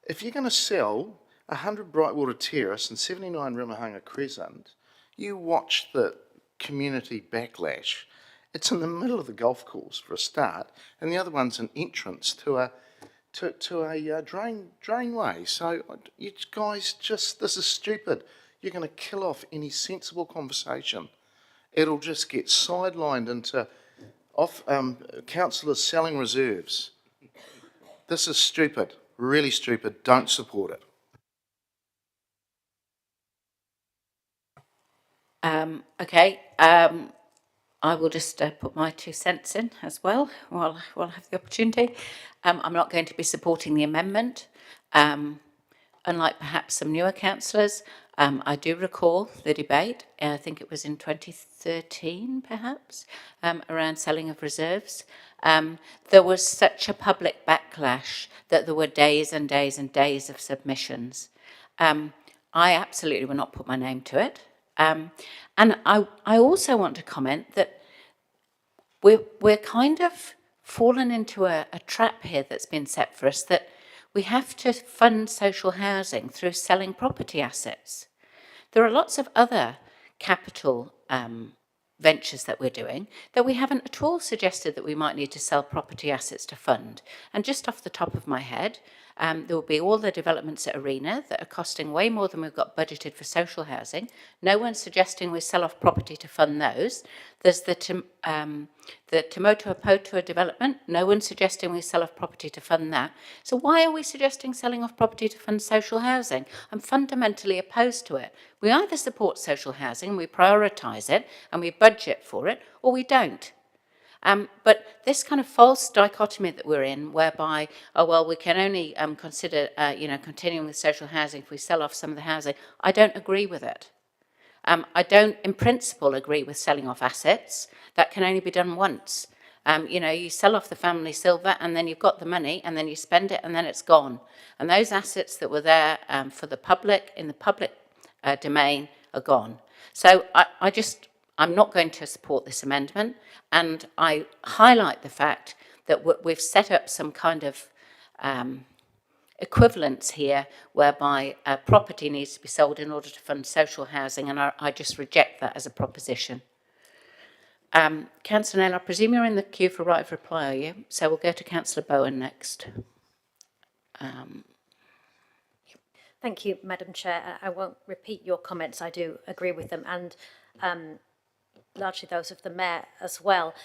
If you're going to sell 100 Brightwater Terrace and 79 Rimahunga Crescent, you watch the community backlash. It's in the middle of the golf course for a start, and the other one's an entrance to a drainway. So you guys this is stupid. You're going to kill off any sensible conversation. It'll just get sidelined into councillors selling reserves. This is stupid, really stupid. Don't support it. Okay. I will just put my 2 cents in as well while I have the opportunity. I'm not going to be supporting the amendment. Unlike perhaps some newer councillors, I do recall the debate, I think it was in 2013 perhaps, around selling of reserves. There was such a public backlash that there were days and days and days of submissions. I absolutely will not put my name to it. And I also want to comment that we're kind of fallen into a trap here that's been set for us, that we have to fund social housing through selling property assets. There are lots of other capital ventures that we're doing that we haven't at all suggested that we might need to sell property assets to fund. And just off the top of my head, there will be all the developments at Arena that are costing way more than we've got budgeted for social housing. No one's suggesting we sell off property to fund those. There's the Timotua Potua development. No one's suggesting we sell off property to fund that. So why are we suggesting selling off property to fund social housing? I'm fundamentally opposed to it. We either support social housing, we prioritise it, and we budget for it, or we don't. But this kind of false dichotomy that we're in, whereby, oh well, we can only consider, continuing with social housing if we sell off some of the housing, I don't agree with it. I don't, in principle, agree with selling off assets. That can only be done once. You sell off the family silver, and then you've got the money, and then you spend it, and then it's gone. And those assets that were there for the public, in the public domain, are gone. So I'm not going to support this amendment, and I highlight the fact that we've set up some kind of equivalence here whereby property needs to be sold in order to fund social housing, and I just reject that as a proposition. Councillor Naylor, I presume you're in the queue for right of reply, are you? So we'll go to Councillor Bowen next. Thank you, Madam Chair. I won't repeat your comments. I do agree with them, and largely those of the Mayor as well.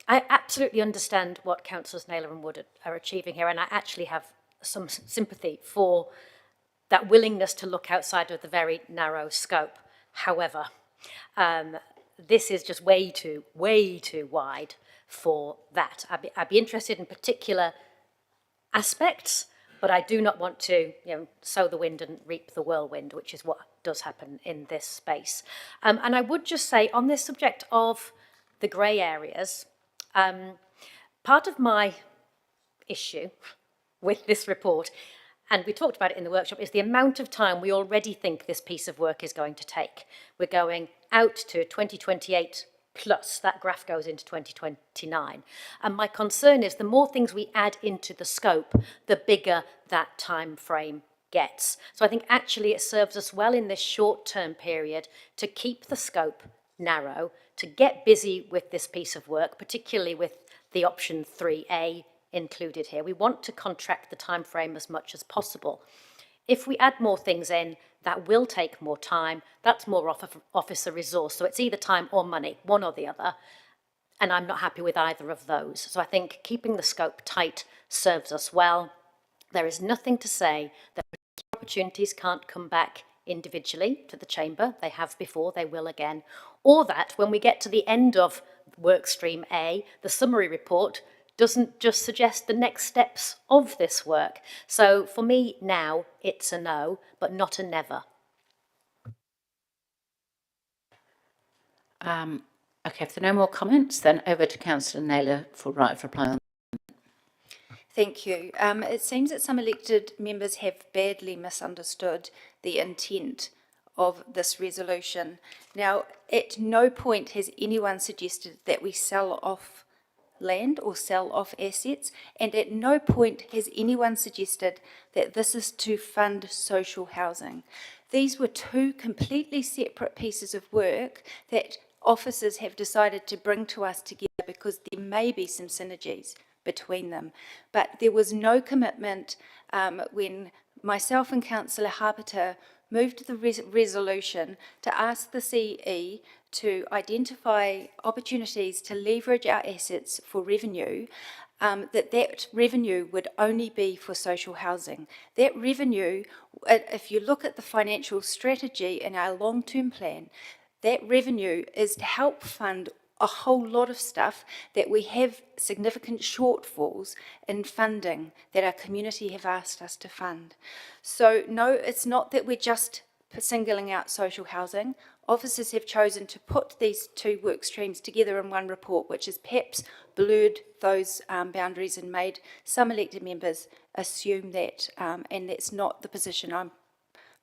I absolutely understand what Councillors Naylor and Wood are achieving here, and I actually have some sympathy for that willingness to look outside of the very narrow scope. However, this is just way too wide for that. I'd be interested in particular aspects, but I do not want to, sow the wind and reap the whirlwind, which is what does happen in this space. And I would just say on this subject of the grey areas, part of my issue with this report, and we talked about it in the workshop, is the amount of time we already think this piece of work is going to take. We're going out to 2028 plus, that graph goes into 2029. And my concern is the more things we add into the scope, the bigger that time frame gets. So I think actually it serves us well in this short-term period to keep the scope narrow, to get busy with this piece of work, particularly with the option 3A included here. We want to contract the time frame as much as possible. If we add more things in, that will take more time. That's more officer resource. So it's either time or money, one or the other. And I'm not happy with either of those. So I think keeping the scope tight serves us well. There is nothing to say that opportunities can't come back individually to the chamber. They have before, they will again. Or that when we get to the end of work stream A, the summary report doesn't just suggest the next steps of this work. So for me now, it's a no, but not a never. Okay, if there are no more comments, then over to Councillor Naylor for right of reply. Thank you. It seems that some elected members have badly misunderstood the intent of this resolution. Now, at no point has anyone suggested that we sell off land or sell off assets, and at no point has anyone suggested that this is to fund social housing. These were two completely separate pieces of work that officers have decided to bring to us together because there may be some synergies between them. But there was no commitment when myself and Councillor Harpiter moved the resolution to ask the CE to identify opportunities to leverage our assets for revenue, that revenue would only be for social housing. That revenue, if you look at the financial strategy in our long-term plan, that revenue is to help fund a whole lot of stuff that we have significant shortfalls in funding that our community have asked us to fund. So no, it's not that we're just singling out social housing. Officers have chosen to put these two work streams together in one report, which has perhaps blurred those boundaries and made some elected members assume that, and that's not the position I'm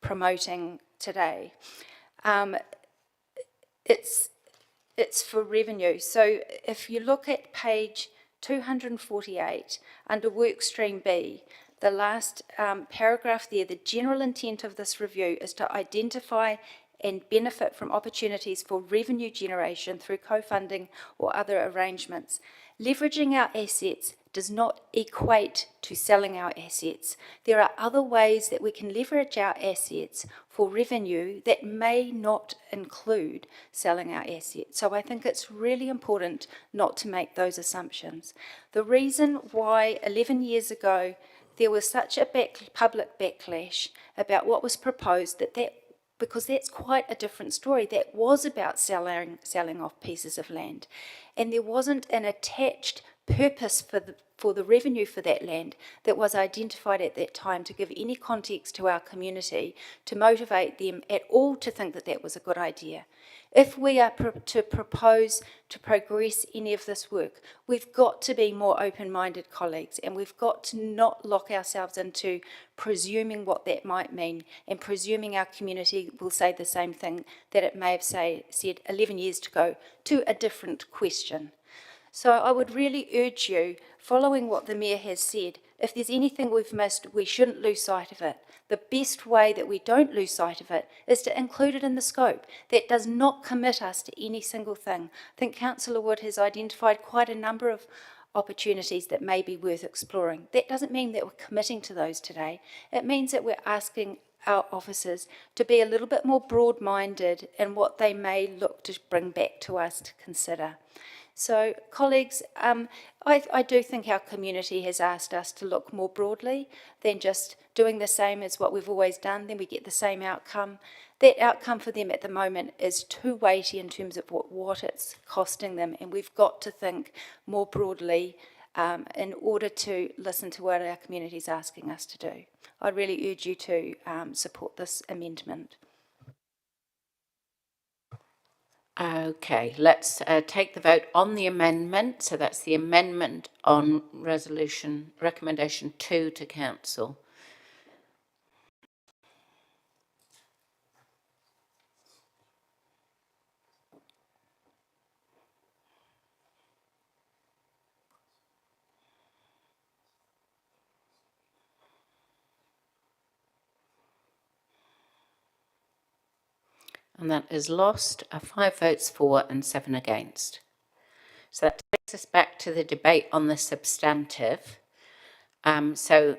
promoting today. It's for revenue. So if you look at page 248 under workstream B, the last paragraph there, the general intent of this review is to identify and benefit from opportunities for revenue generation through co-funding or other arrangements. Leveraging our assets does not equate to selling our assets. There are other ways that we can leverage our assets for revenue that may not include selling our assets. So I think it's really important not to make those assumptions. The reason why 11 years ago there was such a public backlash about what was proposed, because that's quite a different story. That was about selling off pieces of land, and there wasn't an attached purpose for the revenue for that land that was identified at that time to give any context to our community to motivate them at all to think that that was a good idea. If we are to propose to progress any of this work, we've got to be more open-minded colleagues, and we've got to not lock ourselves into presuming what that might mean and presuming our community will say the same thing that it may have said 11 years ago to a different question. So I would really urge you, following what the Mayor has said, if there's anything we've missed, we shouldn't lose sight of it. The best way that we don't lose sight of it is to include it in the scope. That does not commit us to any single thing. I think Councillor Wood has identified quite a number of opportunities that may be worth exploring. That doesn't mean that we're committing to those today. It means that we're asking our officers to be a little bit more broad-minded in what they may look to bring back to us to consider. So, colleagues, I do think our community has asked us to look more broadly than just doing the same as what we've always done, then we get the same outcome. That outcome for them at the moment is too weighty in terms of what it's costing them, and we've got to think more broadly in order to listen to what our community is asking us to do. I really urge you to support this amendment. Okay, let's take the vote on the amendment. So that's the amendment on recommendation 2 to council. And that is lost, 5 votes for and 7 against. So that takes us back to the debate on the substantive. So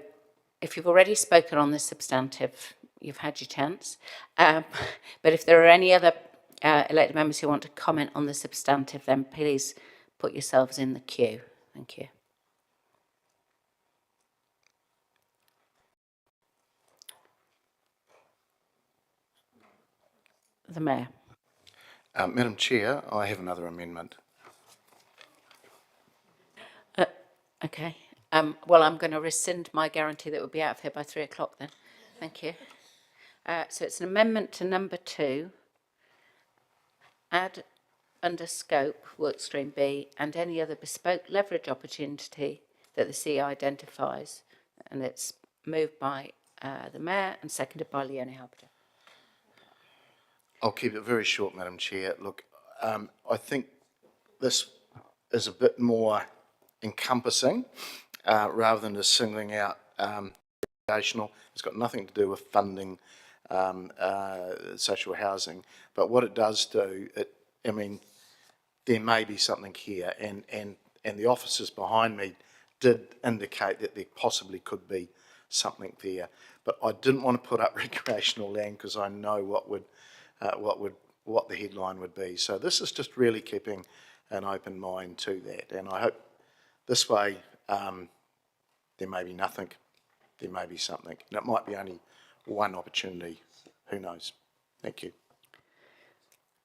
if you've already spoken on the substantive, you've had your chance. But if there are any other elected members who want to comment on the substantive, then please put yourselves in the queue. Thank you. The Mayor. Madam Chair, I have another amendment. Okay. Well, I'm going to rescind my guarantee that we'll be out of here by 3 o'clock then. Thank you. So it's an amendment to number 2. Add under scope, workstream B, and any other bespoke leverage opportunity that the CE identifies. And it's moved by the Mayor and seconded by Leonie Halberter. I'll keep it very short, Madam Chair. Look, I think this is a bit more encompassing rather than just singling out educational. It's got nothing to do with funding social housing, but what it does do, I mean, there may be something here, and the officers behind me did indicate that there possibly could be something there, but I didn't want to put up recreational land because I know what the headline would be. So this is just really keeping an open mind to that, and I hope this way there may be nothing, there may be something, and it might be only one opportunity, who knows. Thank you.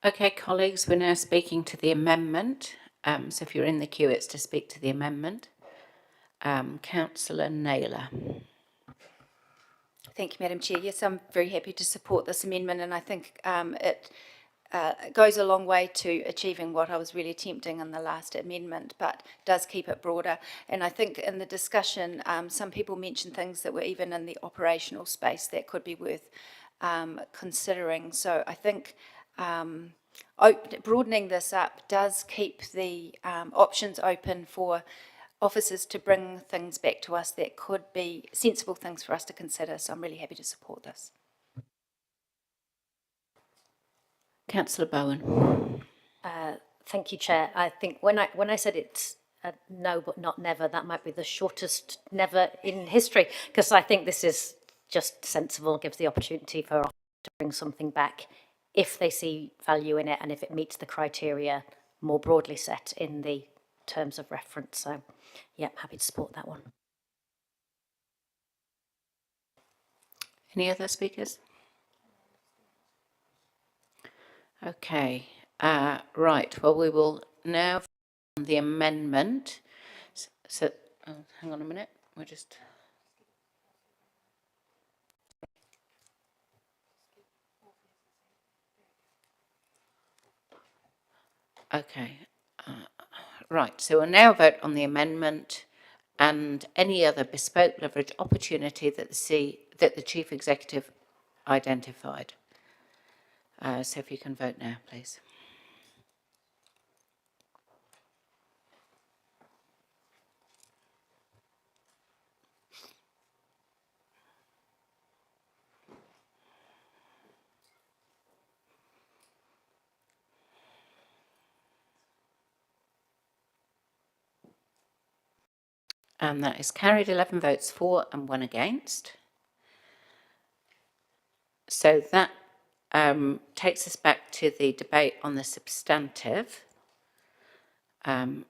Okay, colleagues, we're now speaking to the amendment. So if you're in the queue, it's to speak to the amendment. Councillor Naylor. Thank you, Madam Chair. Yes, I'm very happy to support this amendment, and I think it goes a long way to achieving what I was really attempting in the last amendment, but does keep it broader. And I think in the discussion, some people mentioned things that were even in the operational space that could be worth considering. So I think broadening this up does keep the options open for officers to bring things back to us that could be sensible things for us to consider. So I'm really happy to support this. Councillor Bowen. Thank you, Chair. I think when I said it's no but not never, that might be the shortest never in history, because I think this is just sensible, gives the opportunity for us to bring something back if they see value in it and if it meets the criteria more broadly set in the terms of reference. So, yeah, happy to support that one. Any other speakers? Okay, right, well, we will now vote on the amendment. So, hang on a minute, we're just... Okay. Right, so we'll now vote on the amendment and any other bespoke leverage opportunity that the Chief Executive identified. So if you can vote now, please. And that is carried 11 votes for and 1 against. So that takes us back to the debate on the substantive.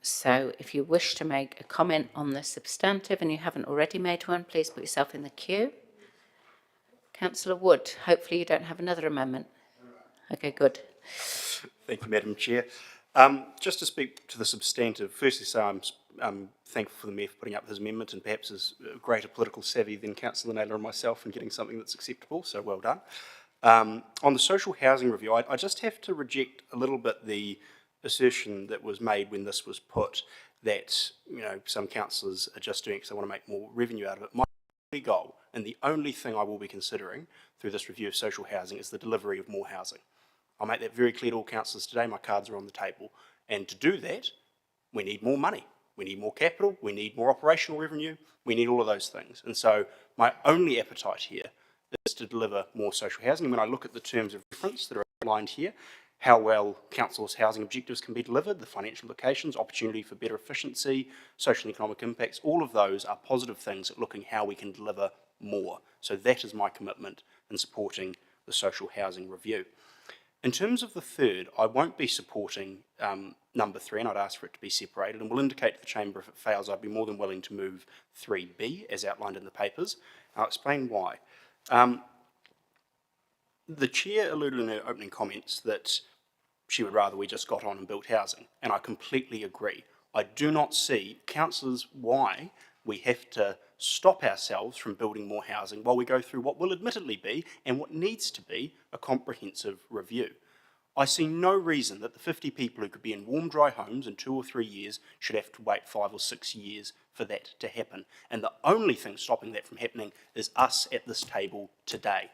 So if you wish to make a comment on the substantive and you haven't already made one, please put yourself in the queue. Councillor Wood, hopefully you don't have another amendment. Okay, good. Thank you, Madam Chair. Just to speak to the substantive, firstly, so I'm thankful for the Mayor for putting up his amendment and perhaps is greater political savvy than Councillor Naylor and myself in getting something that's acceptable, so well done. On the social housing review, I just have to reject a little bit the assertion that was made when this was put that, you know, some councillors are just doing it because they want to make more revenue out of it. My only goal, and the only thing I will be considering through this review of social housing, is the delivery of more housing. I'll make that very clear to all councillors today. My cards are on the table. And to do that, we need more money. We need more capital. We need more operational revenue. We need all of those things. And so my only appetite here is to deliver more social housing. And when I look at the terms of reference that are outlined here, how well council's housing objectives can be delivered, the financial implications, opportunity for better efficiency, social and economic impacts, all of those are positive things at looking how we can deliver more. So that is my commitment in supporting the social housing review. In terms of the third, I won't be supporting number 3, and I'd ask for it to be separated, and will indicate to the Chamber if it fails I'd be more than willing to move 3B as outlined in the papers. I'll explain why. The Chair alluded in her opening comments that she would rather we just got on and built housing, and I completely agree. I do not see, councillors, why we have to stop ourselves from building more housing while we go through what will admittedly be, and what needs to be, a comprehensive review. I see no reason that the 50 people who could be in warm, dry homes in 2 or 3 years should have to wait 5 or 6 years for that to happen. And the only thing stopping that from happening is us at this table today.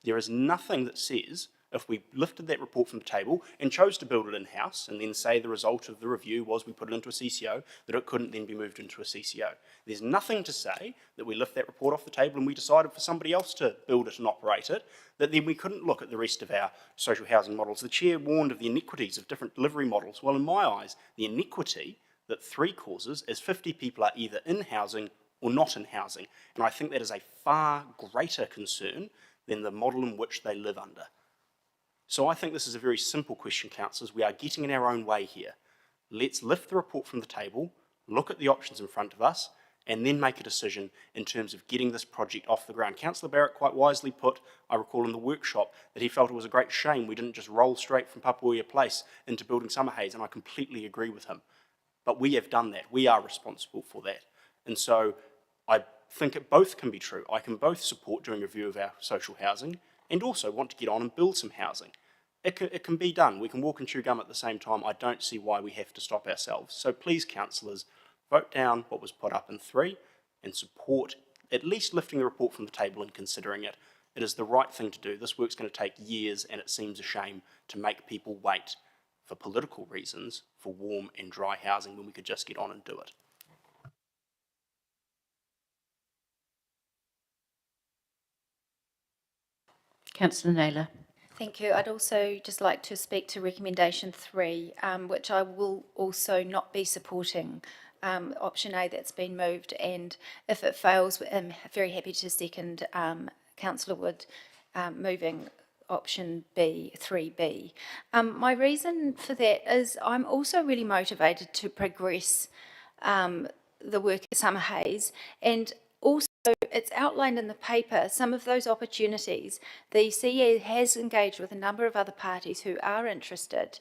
There is nothing that says if we lifted that report from the table and chose to build it in-house and then say the result of the review was we put it into a CCO, that it couldn't then be moved into a CCO. There's nothing to say that we lift that report off the table and we decided for somebody else to build it and operate it, that then we couldn't look at the rest of our social housing models. The Chair warned of the iniquities of different delivery models. Well, in my eyes, the iniquity that 3 causes is 50 people are either in housing or not in housing. And I think that is a far greater concern than the model in which they live under. So I think this is a very simple question, councillors. We are getting in our own way here. Let's lift the report from the table, look at the options in front of us, and then make a decision in terms of getting this project off the ground. Councillor Barrett quite wisely put, I recall in the workshop, that he felt it was a great shame we didn't just roll straight from Papuia Place into building Summerhays, and I completely agree with him. But we have done that. We are responsible for that. And so I think it both can be true. I can both support doing a review of our social housing and also want to get on and build some housing. It can be done. We can walk and chew gum at the same time. I don't see why we have to stop ourselves. So please, councillors, vote down what was put up in 3 and support at least lifting the report from the table and considering it. It is the right thing to do. This work's going to take years, and it seems a shame to make people wait for political reasons for warm and dry housing when we could just get on and do it. Councillor Naylor. Thank you. I'd also just like to speak to recommendation 3, which I will also not be supporting. Option A that's been moved, and if it fails, I'm very happy to second Councillor Wood moving option B, 3B. My reason for that is I'm also really motivated to progress the work at Summerhays, and also it's outlined in the paper some of those opportunities. The CE has engaged with a number of other parties who are interested.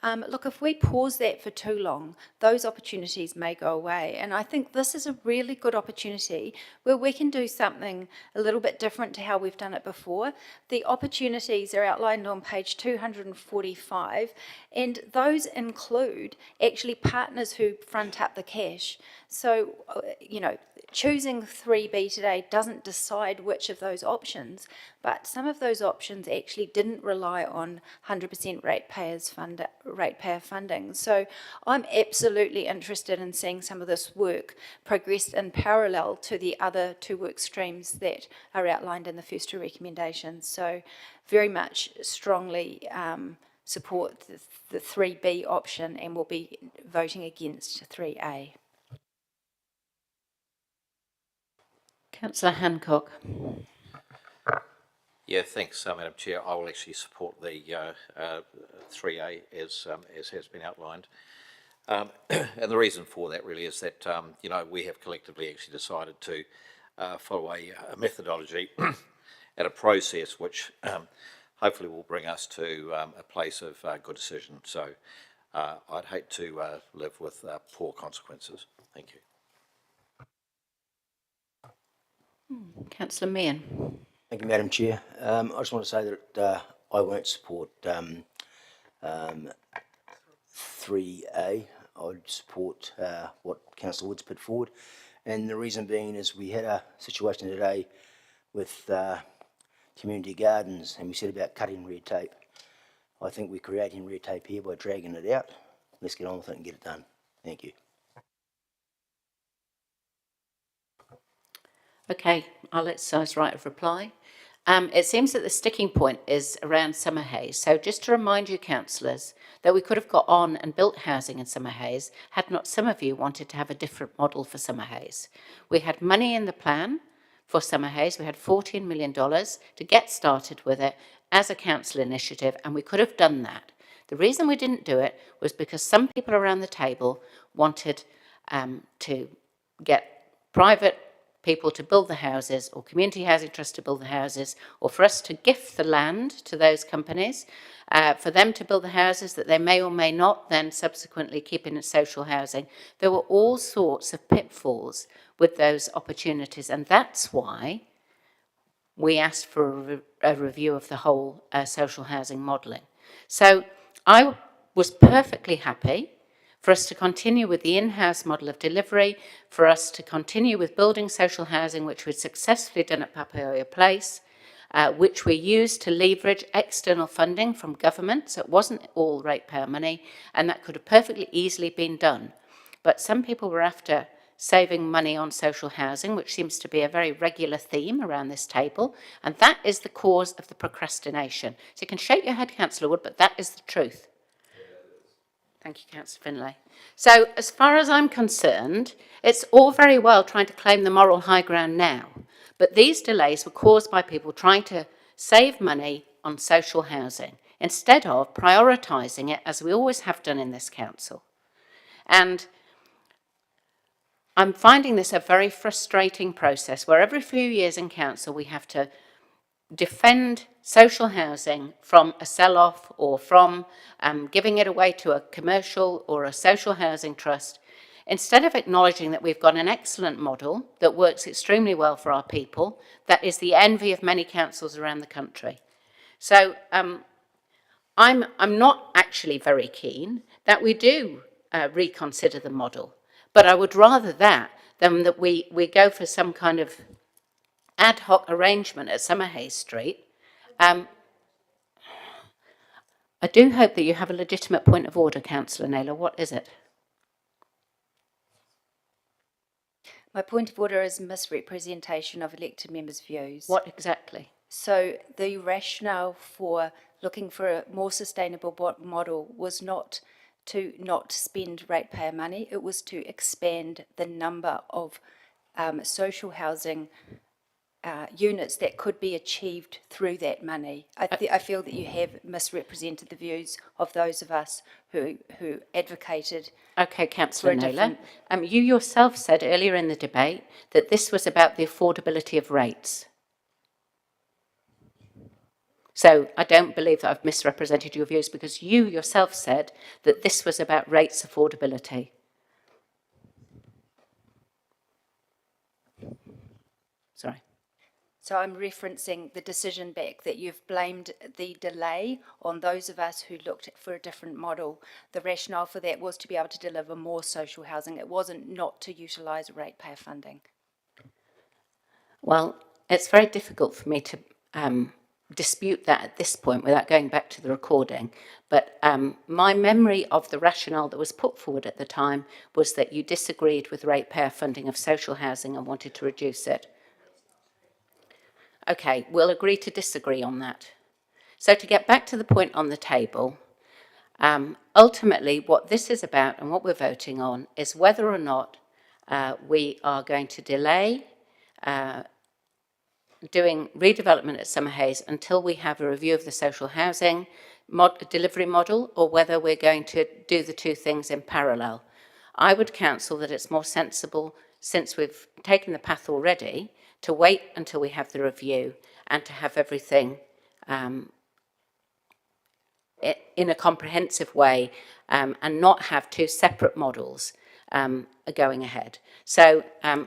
look, if we pause that for too long, those opportunities may go away. And I think this is a really good opportunity where we can do something a little bit different to how we've done it before. The opportunities are outlined on page 245, and those include actually partners who front up the cash. So, you know, choosing 3B today doesn't decide which of those options, but some of those options actually didn't rely on 100% ratepayer funding. So I'm absolutely interested in seeing some of this work progressed in parallel to the other two work streams that are outlined in the first two recommendations. So very much strongly support the 3B option, and will be voting against 3A. Councillor Hancock. Yeah, thanks, Madam Chair. I will actually support the 3A as has been outlined. And the reason for that really is that, you know, we have collectively actually decided to follow a methodology and a process which hopefully will bring us to a place of good decision. So I'd hate to live with poor consequences. Thank you. Councillor Meehan. Thank you, Madam Chair. I just want to say that I won't support 3A. I'd support what Councillor Woods put forward, and the reason being is we had a situation today with community gardens, and we said about cutting red tape. I think we're creating red tape here by dragging it out. Let's get on with it and get it done. Thank you. Okay, I'll exercise right of reply. It seems that the sticking point is around Summerhays. So just to remind you, councillors, that we could have got on and built housing in Summerhays had not some of you wanted to have a different model for Summerhays. We had money in the plan for Summerhays. We had $14 million to get started with it as a council initiative, and we could have done that. The reason we didn't do it was because some people around the table wanted to get private people to build the houses, or community housing trust to build the houses, or for us to gift the land to those companies, for them to build the houses that they may or may not then subsequently keep in social housing. There were all sorts of pitfalls with those opportunities, and that's why we asked for a review of the whole social housing modelling. So I was perfectly happy for us to continue with the in-house model of delivery, for us to continue with building social housing, which we'd successfully done at Papaioa Place, which we used to leverage external funding from government, so it wasn't all ratepayer money, and that could have perfectly easily been done. But some people were after saving money on social housing, which seems to be a very regular theme around this table, and that is the cause of the procrastination. So you can shake your head, Councillor Wood, but that is the truth. Thank you, Councillor Finlay. So as far as I'm concerned, it's all very well trying to claim the moral high ground now, but these delays were caused by people trying to save money on social housing instead of prioritising it, as we always have done in this council. And I'm finding this a very frustrating process where every few years in council we have to defend social housing from a sell-off or from giving it away to a commercial or a social housing trust, instead of acknowledging that we've got an excellent model that works extremely well for our people, that is the envy of many councils around the country. So I'm not actually very keen that we do reconsider the model, but I would rather that than that we go for some kind of ad hoc arrangement at Summerhays Street. I do hope that you have a legitimate point of order, Councillor Naylor. What is it? My point of order is misrepresentation of elected members' views. What exactly? So the rationale for looking for a more sustainable model was not to not spend ratepayer money, it was to expand the number of social housing units that could be achieved through that money. I feel that you have misrepresented the views of those of us who advocated. Okay, Councillor Naylor, you yourself said earlier in the debate that this was about the affordability of rates. So I don't believe that I've misrepresented your views, because you yourself said that this was about rates affordability. Sorry. So I'm referencing the decision back that you've blamed the delay on those of us who looked for a different model. The rationale for that was to be able to deliver more social housing. It wasn't not to utilise ratepayer funding. Well, it's very difficult for me to dispute that at this point without going back to the recording. But my memory of the rationale that was put forward at the time was that you disagreed with ratepayer funding of social housing and wanted to reduce it. Okay, we'll agree to disagree on that. So to get back to the point on the table, ultimately what this is about and what we're voting on is whether or not we are going to delay doing redevelopment at Summerhays until we have a review of the social housing delivery model, or whether we're going to do the two things in parallel. I would counsel that it's more sensible, since we've taken the path already, to wait until we have the review and to have everything in a comprehensive way and not have two separate models going ahead. So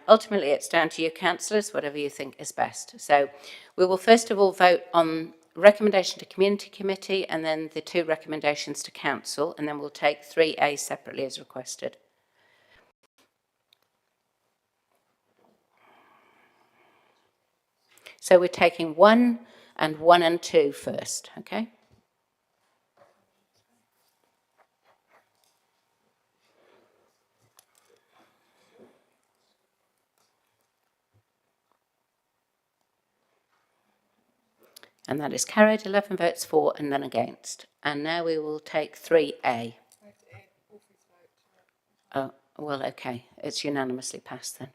ultimately it's down to you, councillors, whatever you think is best. So we will first of all vote on recommendation to Community Committee and then the two recommendations to Council, and then we'll take 3A separately as requested. So we're taking 1 and 1 and 2 first, okay? And that is carried, 11 votes for and none against. And now we will take 3A. Oh, well, okay. It's unanimously passed then.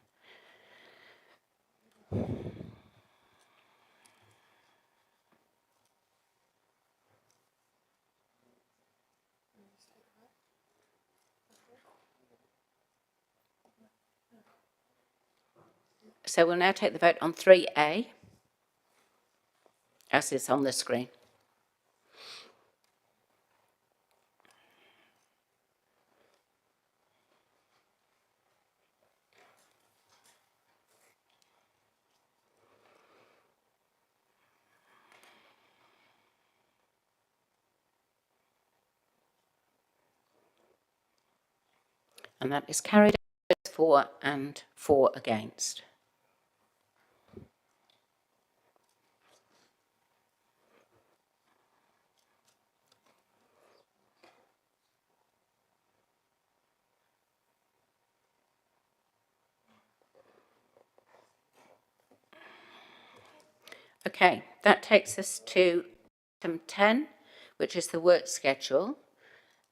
So we'll now take the vote on 3A, as is on the screen. And that is carried 4 and 4 against. Okay, that takes us to item 10, which is the work schedule.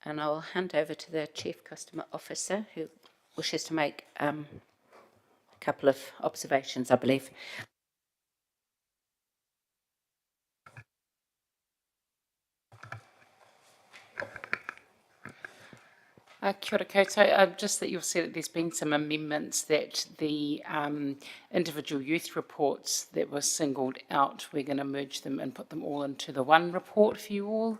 And I will hand over to the Chief Customer Officer, who wishes to make a couple of observations, I believe. Kia ora koutou. Just that you'll see that there's been some amendments that the individual youth reports that were singled out, we're going to merge them and put them all into the one report for you all.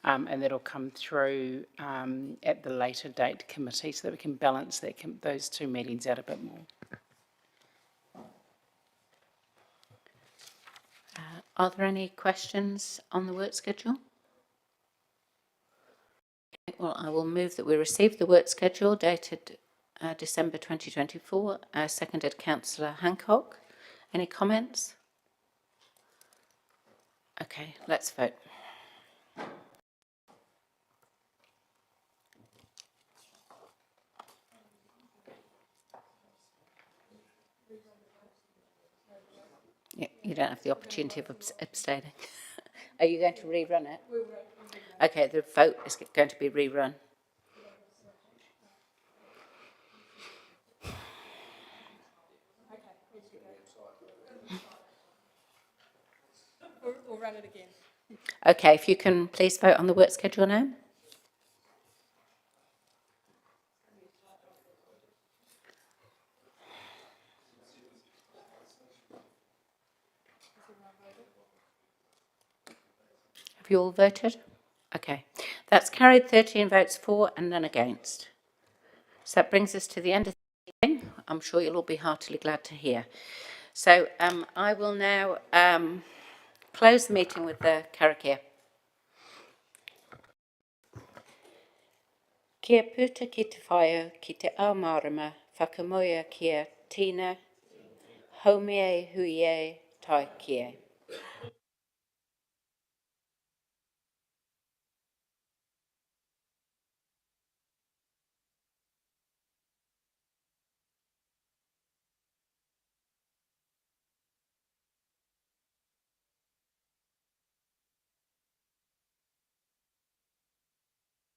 And that'll come through at the later date committee so that we can balance that those two meetings out a bit more. Are there any questions on the work schedule? Okay, well, I will move that we receive the work schedule dated December 2024, seconded Councillor Hancock. Any comments? Okay, let's vote. You don't have the opportunity of abstaining. Are you going to rerun it? Okay, the vote is going to be rerun. We'll run it again. Okay, if you can please vote on the work schedule now. Have you all voted? Okay. That's carried 13 votes for and none against. So that brings us to the end of the meeting. I'm sure you'll all be heartily glad to hear. So I will now close the meeting with the karakia. Kia puta ki te whaio ki te ao marama, whakamoia kia tina, haumie huie tai kie.